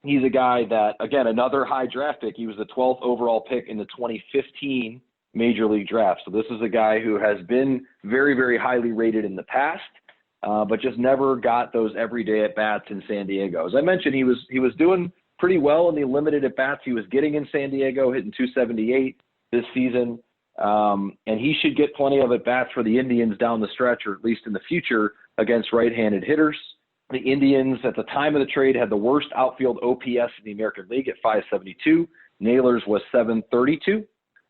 He's a guy that, again, another high draft pick. He was the 12th overall pick in the 2015 Major League Draft. So this is a guy who has been very, very highly rated in the past, but just never got those everyday at-bats in San Diego. As I mentioned, he was doing pretty well in the limited at-bats he was getting in San Diego, hitting 278 this season. And he should get plenty of at-bats for the Indians down the stretch, or at least in the future, against right-handed hitters. The Indians, at the time of the trade, had the worst outfield OPS in the American League at 572. Naylor's was 732.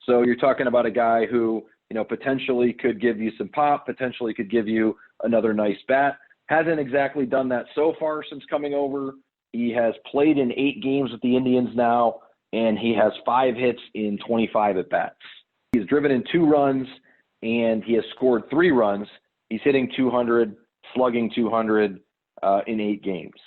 So you're talking about a guy who, potentially could give you some pop, potentially could give you another nice bat. Hasn't exactly done that so far since coming over. He has played in 8 games with the Indians now, and he has 5 hits in 25 at-bats. He's driven in 2 runs, and he has scored 3 runs. He's hitting 200, slugging 200 in 8 games.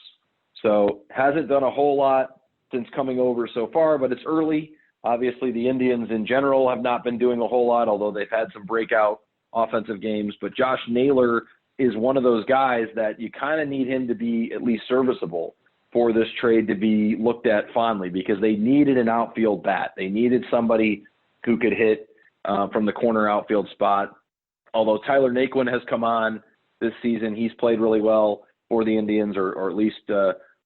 So hasn't done a whole lot since coming over so far, but it's early. Obviously, the Indians in general have not been doing a whole lot, although they've had some breakout offensive games. But Josh Naylor is one of those guys that you kind of need him to be at least serviceable for this trade to be looked at fondly, because they needed an outfield bat. They needed somebody who could hit from the corner outfield spot. Although Tyler Naquin has come on this season, he's played really well for the Indians, or at least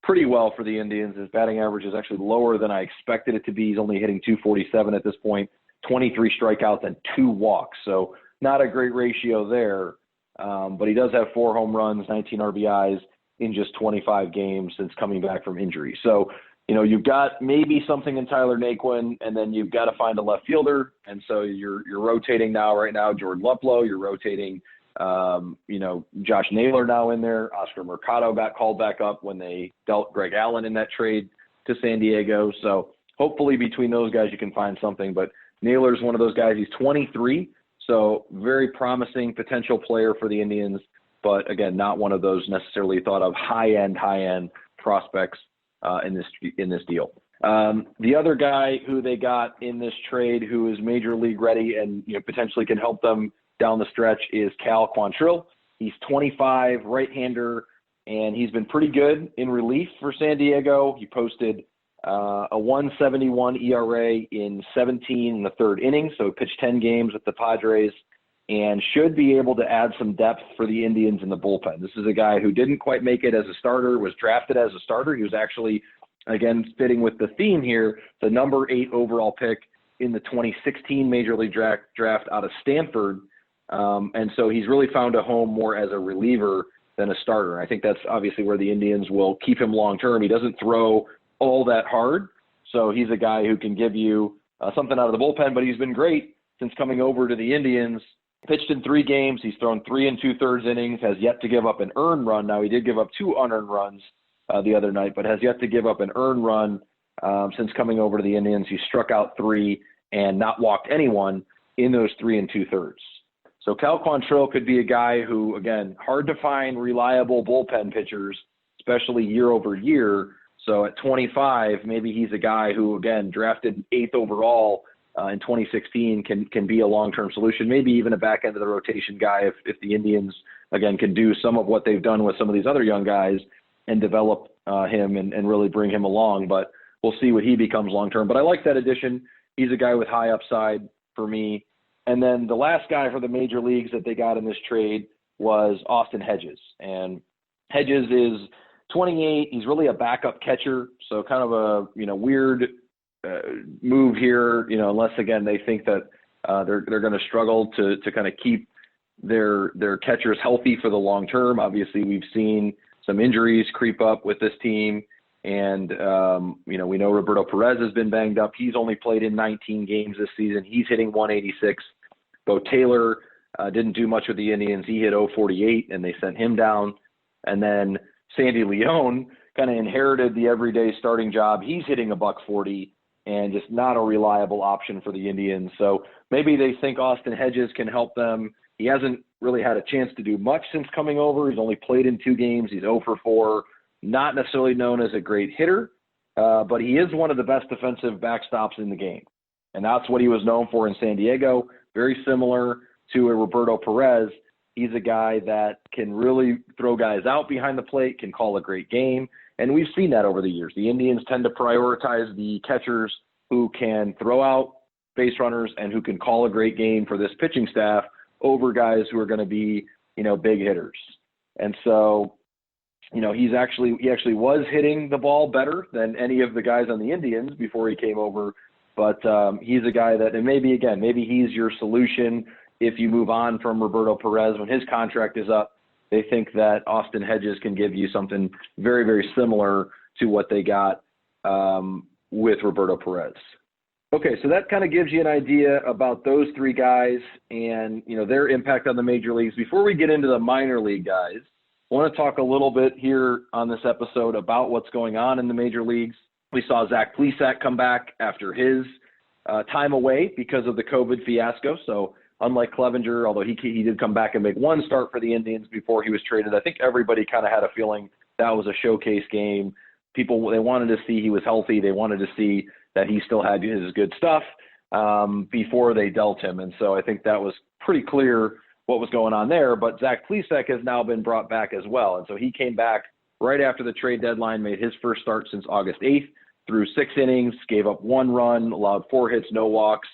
pretty well for the Indians. His batting average is actually lower than I expected it to be. He's only hitting 247 at this point, 23 strikeouts and 2 walks. So not a great ratio there. But he does have 4 home runs, 19 RBIs in just 25 games since coming back from injury. So, you've got maybe something in Tyler Naquin, and then you've got to find a left fielder. And so you're rotating right now, Jordan Luplow. You're rotating, Josh Naylor now in there. Oscar Mercado got called back up when they dealt Greg Allen in that trade to San Diego. So hopefully between those guys you can find something. But Naylor's one of those guys. He's 23, so very promising potential player for the Indians. But again, not one of those necessarily thought of high-end prospects in this deal. The other guy who they got in this trade, who is major league ready and potentially can help them down the stretch, is Cal Quantrill. He's 25, right-hander, and he's been pretty good in relief for San Diego. He posted a 1.71 ERA in 17 in the 3rd inning, so he pitched 10 games with the Padres, and should be able to add some depth for the Indians in the bullpen. This is a guy who didn't quite make it as a starter, was drafted as a starter. He was actually, again, fitting with the theme here, the number 8 overall pick in the 2016 Major League draft out of Stanford. And so he's really found a home more as a reliever than a starter. I think that's obviously where the Indians will keep him long-term. He doesn't throw all that hard, so he's a guy who can give you something out of the bullpen, but he's been great since coming over to the Indians. Pitched in 3 games. He's thrown 3 2/3 innings, has yet to give up an earned run. Now, he did give up 2 unearned runs the other night, but has yet to give up an earned run since coming over to the Indians. He struck out 3 and not walked anyone in those 3 2/3. So Cal Quantrill could be a guy who, again, hard to find reliable bullpen pitchers, especially year over year. So at 25, maybe he's a guy who, again, drafted 8th overall in 2016, can be a long-term solution, maybe even a back end of the rotation guy if the Indians, again, can do some of what they've done with some of these other young guys and develop him and really bring him along. But we'll see what he becomes long-term. But I like that addition. He's a guy with high upside for me. And then the last guy for the major leagues that they got in this trade was Austin Hedges. And Hedges is 28. He's really a backup catcher. So kind of a, weird move here, unless, again, they think that they're going to struggle to kind of keep their catchers healthy for the long term. Obviously, we've seen some injuries creep up with this team. And, we know Roberto Perez has been banged up. He's only played in 19 games this season. He's hitting 186. Bo Taylor didn't do much with the Indians. He hit 048, and they sent him down. And then Sandy Leone kind of inherited the everyday starting job. He's hitting $140 and just not a reliable option for the Indians. So maybe they think Austin Hedges can help them. He hasn't really had a chance to do much since coming over. He's only played in 2 games. He's 0 for 4, not necessarily known as a great hitter, but he is one of the best defensive backstops in the game. And that's what he was known for in San Diego. Very similar to a Roberto Perez. He's a guy that can really throw guys out behind the plate, can call a great game. And we've seen that over the years. The Indians tend to prioritize the catchers who can throw out base runners and who can call a great game for this pitching staff over guys who are going to be, big hitters. And so, he actually was hitting the ball better than any of the guys on the Indians before he came over. But he's a guy that, and maybe he's your solution if you move on from Roberto Perez when his contract is up. They think that Austin Hedges can give you something very, very similar to what they got with Roberto Perez. Okay, so that kind of gives you an idea about those 3 guys and, their impact on the major leagues. Before we get into the minor league guys, I want to talk a little bit here on this episode about what's going on in the major leagues. We saw Zach Plesac come back after his time away because of the COVID fiasco. So unlike Clevinger, although he did come back and make 1 start for the Indians before he was traded, I think everybody kind of had a feeling that was a showcase game. People, they wanted to see he was healthy. They wanted to see that he still had his good stuff before they dealt him. And so I think that was pretty clear what was going on there. But Zach Plesac has now been brought back as well. And so he came back right after the trade deadline, made his first start since August 8th, threw 6 innings, gave up 1 run, allowed 4 hits, no walks,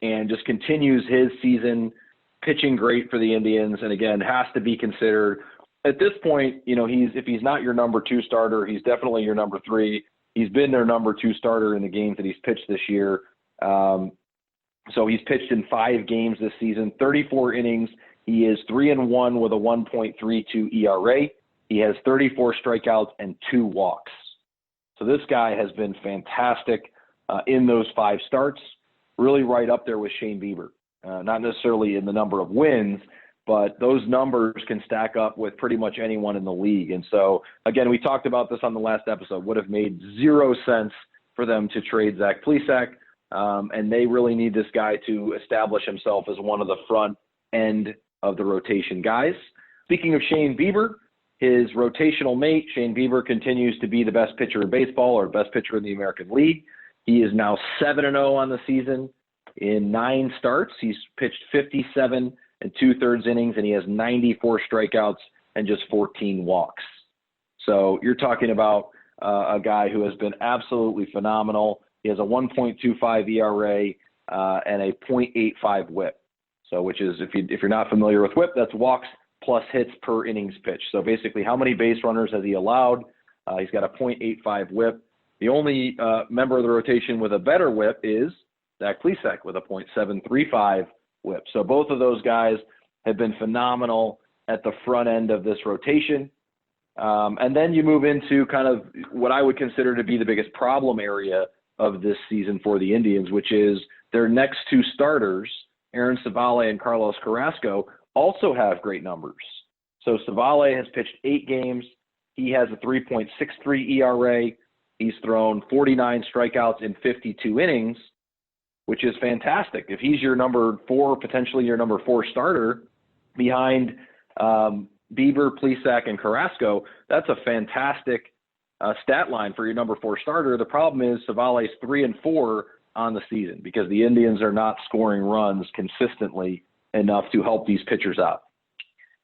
and just continues his season pitching great for the Indians. And again, has to be considered at this point. If he's not your number 2 starter, he's definitely your number 3. He's been their number 2 starter in the games that he's pitched this year. So he's pitched in 5 games this season, 34 innings. He is 3-1 with a 1.32 ERA. He has 34 strikeouts and 2 walks. So this guy has been fantastic in those 5 starts, really right up there with Shane Bieber. Not necessarily in the number of wins, but those numbers can stack up with pretty much anyone in the league. And so, again, we talked about this on the last episode. Would have made 0 sense for them to trade Zach Plesac, and they really need this guy to establish himself as one of the front end of the rotation guys. Speaking of Shane Bieber, his rotational mate, Shane Bieber, continues to be the best pitcher in baseball or best pitcher in the American League. He is now 7-0 on the season. In 9 starts, he's pitched 57 and 2/3 innings, and he has 94 strikeouts and just 14 walks. So you're talking about a guy who has been absolutely phenomenal. He has a 1.25 ERA and a .85 WHIP. So, which is, if you're not familiar with WHIP, that's walks plus hits per innings pitched. So basically, how many base runners has he allowed? He's got a .85 WHIP. The only member of the rotation with a better WHIP is Zach Plesac with a .735 WHIP. So both of those guys have been phenomenal at the front end of this rotation. And then you move into kind of what I would consider to be the biggest problem area of this season for the Indians, which is their next 2 starters, Aaron Cevalle and Carlos Carrasco, also have great numbers. So Cevalle has pitched 8 games. He has a 3.63 ERA. He's thrown 49 strikeouts in 52 innings, which is fantastic. If he's your number 4, potentially your number 4 starter behind Bieber, Plesac, and Carrasco, that's a fantastic stat line for your number 4 starter. The problem is Cevalle's 3-4 on the season because the Indians are not scoring runs consistently enough to help these pitchers out.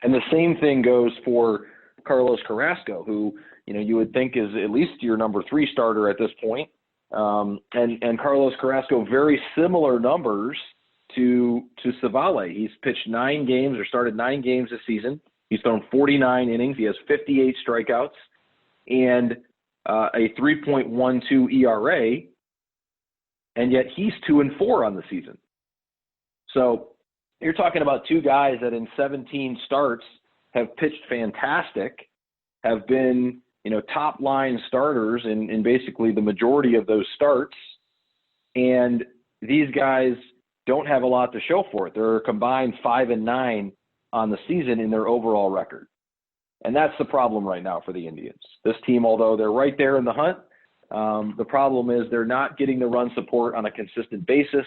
And the same thing goes for Carlos Carrasco, who you would think is at least your number 3 starter at this point. And Carlos Carrasco, very similar numbers to Cevalle. He's pitched 9 games or started 9 games this season. He's thrown 49 innings. He has 58 strikeouts and a 3.12 ERA, and yet he's 2-4 on the season. So you're talking about 2 guys that in 17 starts have pitched fantastic, have been top line starters in basically the majority of those starts. And these guys don't have a lot to show for it. They're combined 5-9 on the season in their overall record. And that's the problem right now for the Indians. This team, although they're right there in the hunt, the problem is they're not getting the run support on a consistent basis.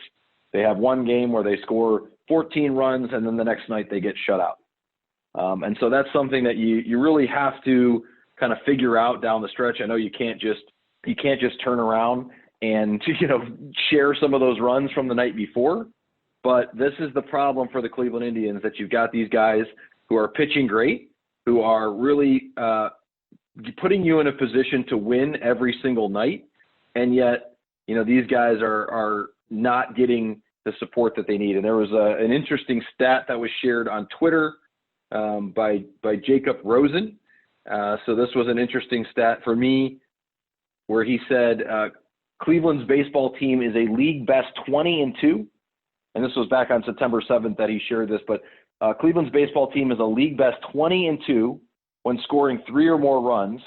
They have one game where they score 14 runs, and then the next night they get shut out. And so that's something that you really have to kind of figure out down the stretch. I know you can't just turn around and share some of those runs from the night before, but this is the problem for the Cleveland Indians, that you've got these guys who are pitching great, who are really putting you in a position to win every single night, and yet these guys are not getting the support that they need. And there was an interesting stat that was shared on Twitter by Jacob Rosen. So this was an interesting stat for me, where he said Cleveland's baseball team is a league best 20-2. And this was back on September 7th that he shared this, but Cleveland's baseball team is a league best 20-2 when scoring 3 or more runs.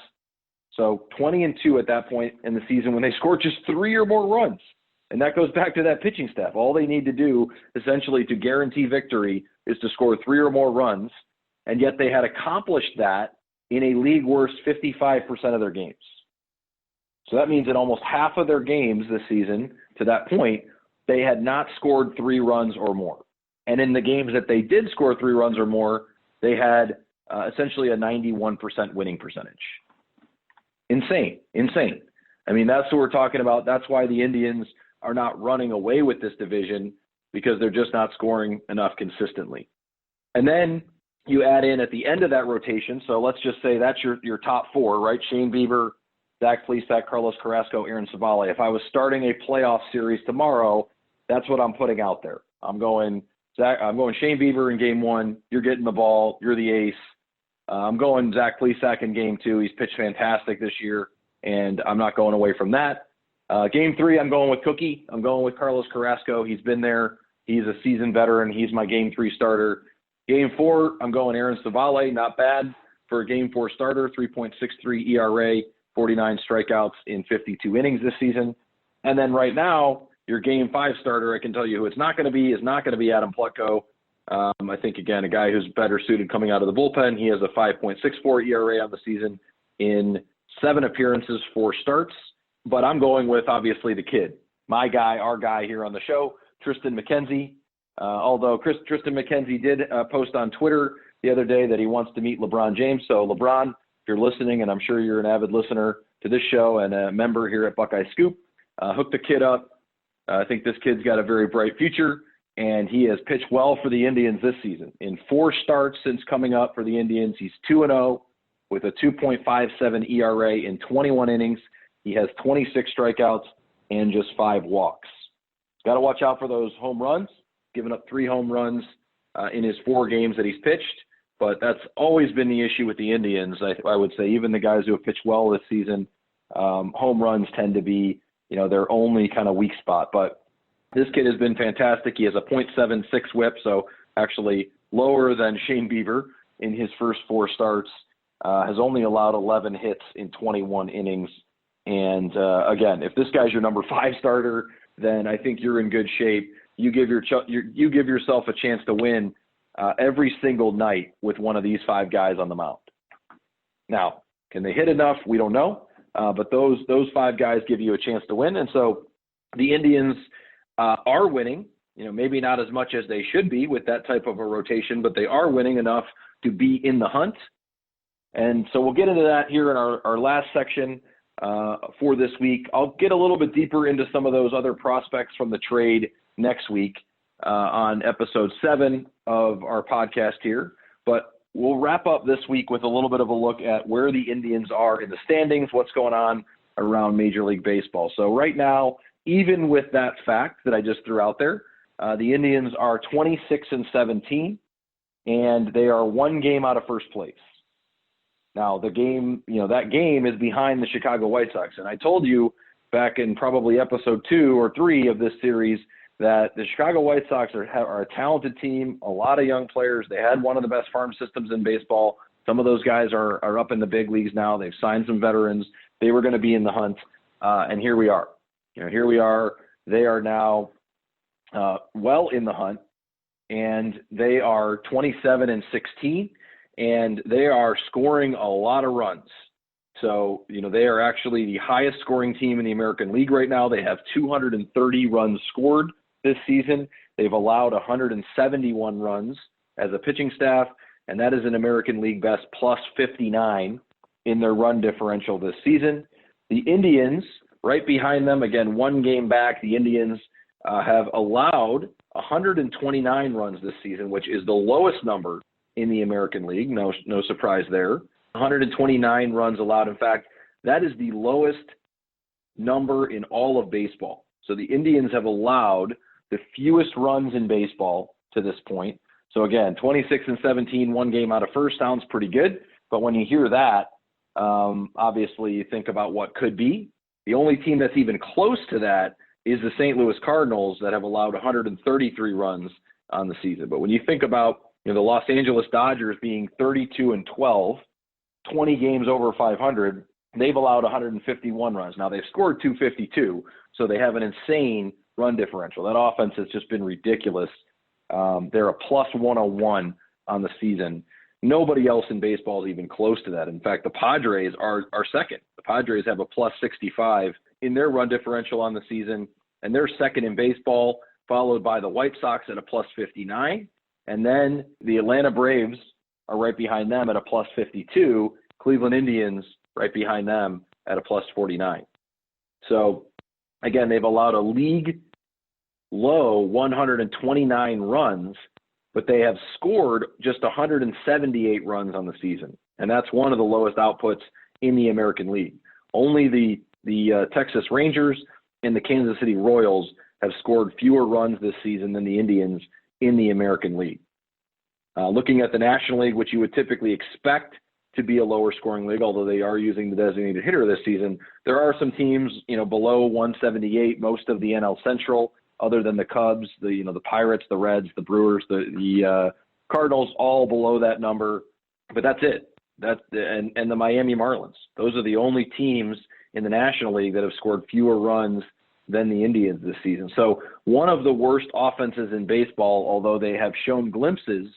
So 20-2 at that point in the season when they score just 3 or more runs. And that goes back to that pitching staff. All they need to do essentially to guarantee victory is to score 3 or more runs. And yet they had accomplished that in a league worst 55% of their games. So that means in almost half of their games this season, to that point, they had not scored 3 runs or more. And in the games that they did score 3 runs or more, they had essentially a 91% winning percentage. Insane. I mean, that's what we're talking about. That's why the Indians are not running away with this division, because they're just not scoring enough consistently. And then you add in at the end of that rotation, so let's just say that's your top 4, right? Shane Bieber, Zach Plesac, Carlos Carrasco, Aaron Cevalle. If I was starting a playoff series tomorrow, that's what I'm putting out there. I'm going Shane Bieber in game 1. You're getting the ball. You're the ace. I'm going Zach Plesac in game 2. He's pitched fantastic this year, and I'm not going away from that. Game 3, I'm going with Cookie. I'm going with Carlos Carrasco. He's been there. He's a seasoned veteran. He's my game 3 starter. Game 4, I'm going Aaron Cevalle. Not bad for a game 4 starter. 3.63 ERA, 49 strikeouts in 52 innings this season. And then right now, your game 5 starter, I can tell you who it's not going to be, is not going to be Adam Plutko. I think, again, a guy who's better suited coming out of the bullpen. He has a 5.64 ERA on the season in 7 appearances, 4 starts. But I'm going with, obviously, the kid. My guy, our guy here on the show, Tristan Mckenzie. Although Tristan Mckenzie did post on Twitter the other day that he wants to meet LeBron James. So, LeBron, if you're listening, and I'm sure you're an avid listener to this show and a member here at Buckeye Scoop, hook the kid up. I think this kid's got a very bright future, and he has pitched well for the Indians this season. In 4 starts since coming up for the Indians, he's 2-0 with a 2.57 ERA in 21 innings. He has 26 strikeouts and just 5 walks. Got to watch out for those home runs. Given up 3 home runs in his 4 games that he's pitched, but that's always been the issue with the Indians. I would say even the guys who have pitched well this season, home runs tend to be their only kind of weak spot. But this kid has been fantastic. He has a .76 whip, so actually lower than Shane Bieber in his first 4 starts. Has only allowed 11 hits in 21 innings. And again, if this guy's your number 5 starter, then I think you're in good shape. You give yourself a chance to win every single night with one of these 5 guys on the mound. Now, can they hit enough? We don't know. But those 5 guys give you a chance to win. And so the Indians are winning, maybe not as much as they should be with that type of a rotation, but they are winning enough to be in the hunt. And so we'll get into that here in our last section for this week. I'll get a little bit deeper into some of those other prospects from the trade next week on episode 7 of our podcast here. But we'll wrap up this week with a little bit of a look at where the Indians are in the standings, what's going on around Major League Baseball. So right now, even with that fact that I just threw out there, the Indians are 26-17, and they are 1 game out of first place. Now, the game, that game is behind the Chicago White Sox. And I told you back in probably episode 2 or 3 of this series that the Chicago White Sox are a talented team, a lot of young players. They had one of the best farm systems in baseball. Some of those guys are up in the big leagues now. They've signed some veterans. They were going to be in the hunt, and here we are. Here we are. They are now well in the hunt, and they are 27-16. and they are scoring a lot of runs. So, they are actually the highest scoring team in the American League right now. They have 230 runs scored this season. They've allowed 171 runs as a pitching staff, and that is an American League best plus 59 in their run differential this season. The Indians, right behind them, again, one game back, the Indians have allowed 129 runs this season, which is the lowest number in the American League. No surprise there. 129 runs allowed. In fact, that is the lowest number in all of baseball. So the Indians have allowed the fewest runs in baseball to this point. So again, 26-17, one game out of first sounds pretty good. But when you hear that, obviously you think about what could be. The only team that's even close to that is the St. Louis Cardinals that have allowed 133 runs on the season. But when you think about the Los Angeles Dodgers being 32-12, 20 games over 500, they've allowed 151 runs. Now they've scored 252, so they have an insane run differential. That offense has just been ridiculous. They're a plus 101 on the season. Nobody else in baseball is even close to that. In fact, the Padres are second. The Padres have a plus 65 in their run differential on the season, and they're second in baseball, followed by the White Sox at a plus 59. And then the Atlanta Braves are right behind them at a plus 52. Cleveland Indians right behind them at a plus 49. So, again, they've allowed a league low 129 runs, but they have scored just 178 runs on the season. And that's one of the lowest outputs in the American League. Only the Texas Rangers and the Kansas City Royals have scored fewer runs this season than the Indians in the American League. Looking at the National League, which you would typically expect to be a lower scoring league, although they are using the designated hitter this season, there are some teams, below 178, most of the NL Central, other than the Cubs, the Pirates, the Reds, the Brewers, the Cardinals, all below that number. But that's it. And the Miami Marlins. Those are the only teams in the National League that have scored fewer runs than the Indians this season. So one of the worst offenses in baseball, although they have shown glimpses,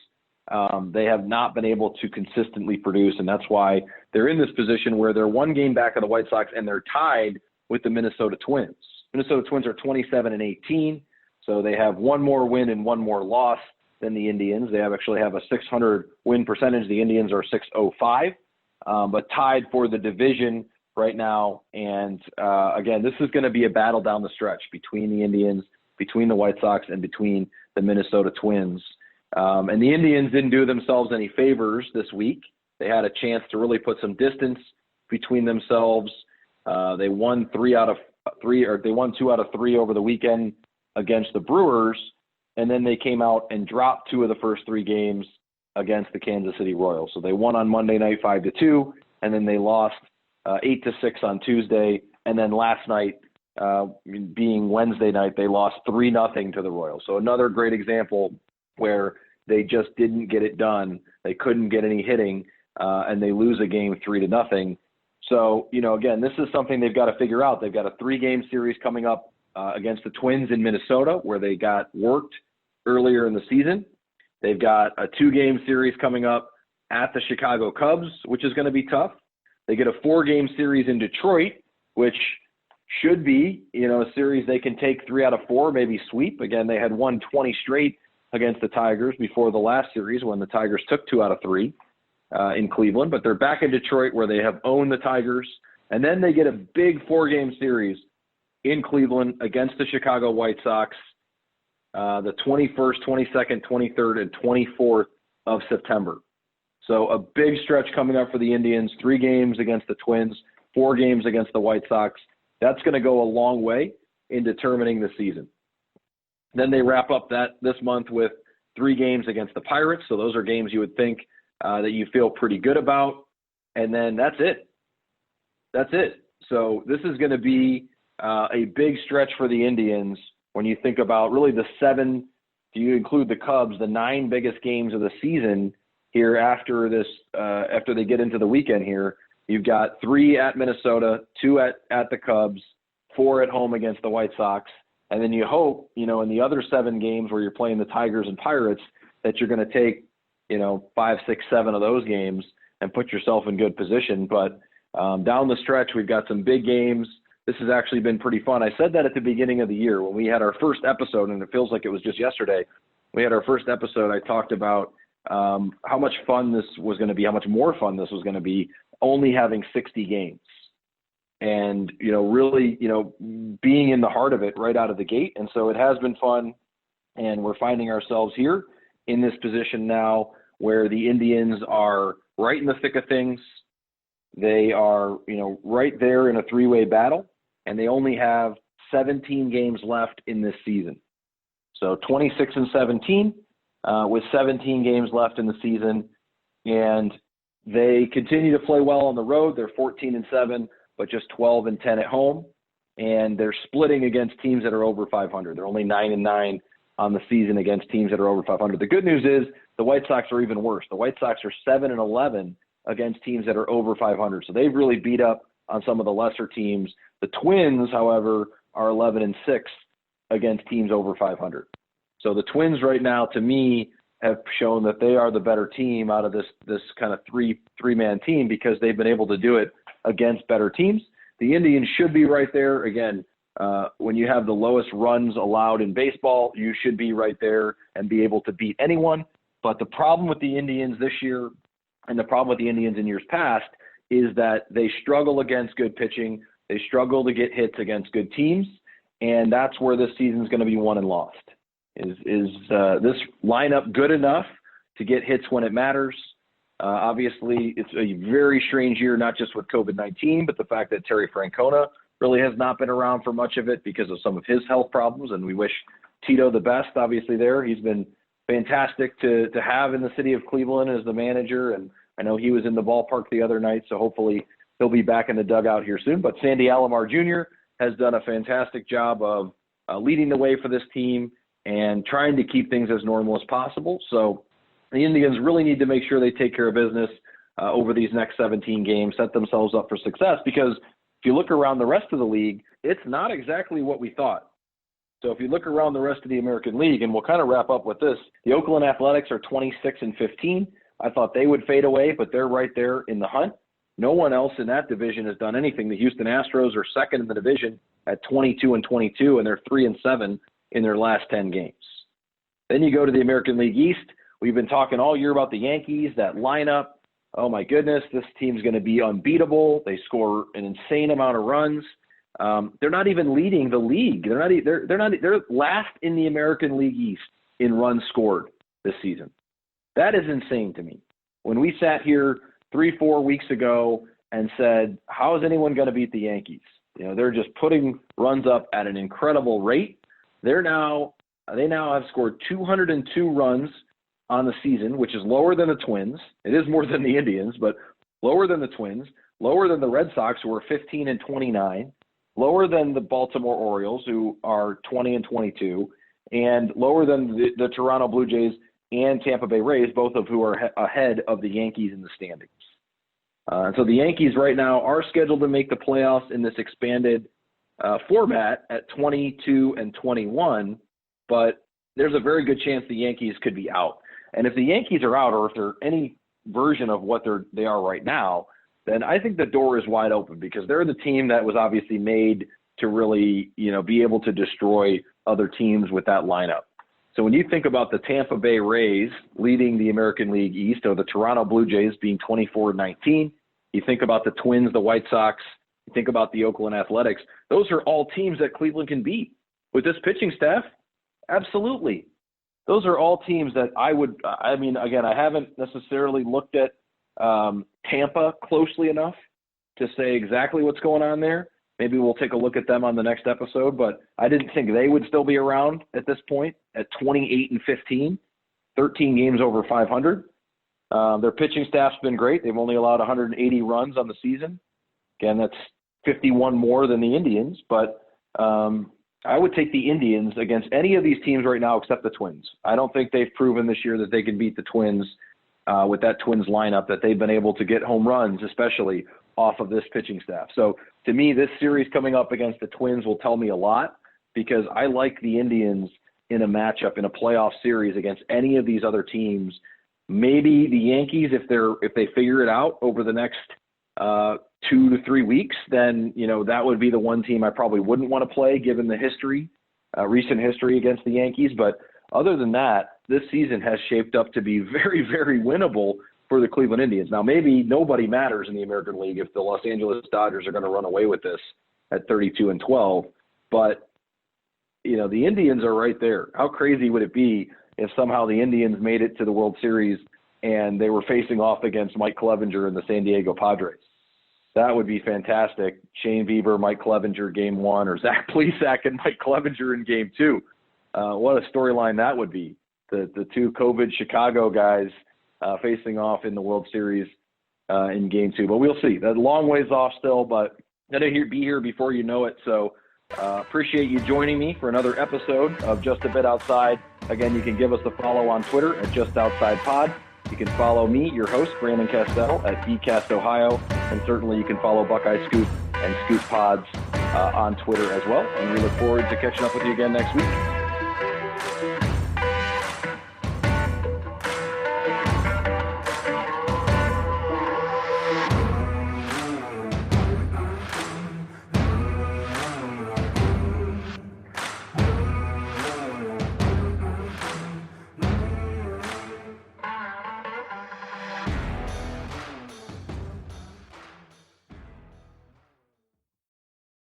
they have not been able to consistently produce, and that's why they're in this position where they're one game back of the White Sox and they're tied with the Minnesota Twins. Minnesota Twins are 27-18, so they have one more win and one more loss than the Indians. They actually have a 600 win percentage. The Indians are 605, but tied for the division right now. And again, this is going to be a battle down the stretch between the Indians, between the White Sox, and between the Minnesota Twins. And the Indians didn't do themselves any favors this week. They had a chance to really put some distance between themselves. They won 2 out of 3 over the weekend against the Brewers, and then they came out and dropped 2 of the first 3 games against the Kansas City Royals. So they won on Monday night 5-2, and then they lost 8-6 on Tuesday, and then last night, being Wednesday night, they lost 3-0 to the Royals. So another great example where they just didn't get it done. They couldn't get any hitting, and they lose a game 3-0. So, again, this is something they've got to figure out. They've got a 3-game series coming up against the Twins in Minnesota, where they got worked earlier in the season. They've got a 2-game series coming up at the Chicago Cubs, which is going to be tough. They get a 4-game series in Detroit, which should be, a series they can take 3 out of 4, maybe sweep. Again, they had won 20 straight against the Tigers before the last series when the Tigers took 2 out of 3 in Cleveland. But they're back in Detroit where they have owned the Tigers. And then they get a big 4-game series in Cleveland against the Chicago White Sox the 21st, 22nd, 23rd, and 24th of September. So a big stretch coming up for the Indians, 3 games against the Twins, 4 games against the White Sox. That's going to go a long way in determining the season. Then they wrap up this month with 3 games against the Pirates. So those are games you would think that you feel pretty good about. And then that's it. That's it. So this is going to be a big stretch for the Indians when you think about really the 7, do you include the Cubs, the 9 biggest games of the season here after this, after they get into the weekend here. You've got 3 at Minnesota, 2 at the Cubs, 4 at home against the White Sox. And then you hope, in the other 7 games where you're playing the Tigers and Pirates, that you're going to take, 5, 6, 7 of those games and put yourself in good position. But down the stretch, we've got some big games. This has actually been pretty fun. I said that at the beginning of the year when we had our first episode, and it feels like it was just yesterday. We had our first episode. I talked about how much fun this was going to be, how much more fun this was going to be, only having 60 games. And, really, being in the heart of it right out of the gate. And so it has been fun. And we're finding ourselves here in this position now where the Indians are right in the thick of things. They are, right there in a three-way battle, and they only have 17 games left in this season. So 26-17 with 17 games left in the season. And they continue to play well on the road. They're 14-7, but just 12-10 at home. And they're splitting against teams that are over 500. They're only 9-9 on the season against teams that are over 500. The good news is the White Sox are even worse. The White Sox are 7-11 against teams that are over 500. So they've really beat up on some of the lesser teams. The Twins, however, are 11-6 against teams over 500. So the Twins right now, to me, have shown that they are the better team out of this kind of three-man team because they've been able to do it against better teams. The Indians should be right there. Again, when you have the lowest runs allowed in baseball, you should be right there and be able to beat anyone. But the problem with the Indians this year and the problem with the Indians in years past is that they struggle against good pitching. They struggle to get hits against good teams, and that's where this season is going to be won and lost. Is this lineup good enough to get hits when it matters? Obviously, it's a very strange year, not just with COVID-19, but the fact that Terry Francona really has not been around for much of it because of some of his health problems, and we wish Tito the best, obviously, there. He's been fantastic to have in the city of Cleveland as the manager, and I know he was in the ballpark the other night, so hopefully he'll be back in the dugout here soon. But Sandy Alomar Jr. has done a fantastic job of leading the way for this team and trying to keep things as normal as possible. So the Indians really need to make sure they take care of business over these next 17 games, set themselves up for success, because if you look around the rest of the league, it's not exactly what we thought. So if you look around the rest of the American League, and we'll kind of wrap up with this, the Oakland Athletics are 26-15. I thought they would fade away, but they're right there in the hunt. No one else in that division has done anything. The Houston Astros are second in the division at 22-22, and they're 3-7 in their last 10 games. Then you go to the American League East. We've been talking all year about the Yankees, that lineup. Oh my goodness, this team's going to be unbeatable. They score an insane amount of runs. They're not even leading the league. They're last in the American League East in runs scored this season. That is insane to me. When we sat here 3-4 weeks ago and said, how is anyone going to beat the Yankees? They're just putting runs up at an incredible rate. They now have scored 202 runs on the season, which is lower than the Twins. It is more than the Indians, but lower than the Twins, lower than the Red Sox, who are 15-29, lower than the Baltimore Orioles, who are 20-22, and lower than the Toronto Blue Jays and Tampa Bay Rays, both of who are ahead of the Yankees in the standings. So the Yankees right now are scheduled to make the playoffs in this expanded format at 22-21, but there's a very good chance the Yankees could be out. And if the Yankees are out, or if they're any version of what they are right now, then I think the door is wide open, because they're the team that was obviously made to really, be able to destroy other teams with that lineup. So when you think about the Tampa Bay Rays leading the American League East, or the Toronto Blue Jays being 24-19, you think about the Twins, the White Sox, you think about the Oakland Athletics, those are all teams that Cleveland can beat. With this pitching staff, absolutely. Those are all teams that again, I haven't necessarily looked at Tampa closely enough to say exactly what's going on there. Maybe we'll take a look at them on the next episode, but I didn't think they would still be around at this point at 28-15, 13 games over 500. Their pitching staff's been great. They've only allowed 180 runs on the season. Again, that's 51 more than the Indians, but I would take the Indians against any of these teams right now except the Twins. I don't think they've proven this year that they can beat the Twins with that Twins lineup, that they've been able to get home runs, especially off of this pitching staff. So to me, this series coming up against the Twins will tell me a lot, because I like the Indians in a matchup, in a playoff series against any of these other teams maybe the Yankees, if they figure it out over the next 2 to 3 weeks, then, that would be the one team I probably wouldn't want to play given the history, recent history against the Yankees. But other than that, this season has shaped up to be very, very winnable for the Cleveland Indians. Now, maybe nobody matters in the American League if the Los Angeles Dodgers are going to run away with this at 32-12. But, the Indians are right there. How crazy would it be if somehow the Indians made it to the World Series and they were facing off against Mike Clevinger and the San Diego Padres? That would be fantastic. Shane Bieber, Mike Clevinger, Game 1, or Zach Plesac and Mike Clevinger in Game 2. What a storyline that would be. The two COVID Chicago guys facing off in the World Series in Game 2. But we'll see. That's a long ways off still, but going to be here before you know it. So appreciate you joining me for another episode of Just a Bit Outside. Again, you can give us a follow on Twitter at JustOutsidePod. You can follow me, your host, Brandon Castel, at BCastOhio. And certainly you can follow Buckeye Scoop and Scoop Pods on Twitter as well. And we look forward to catching up with you again next week.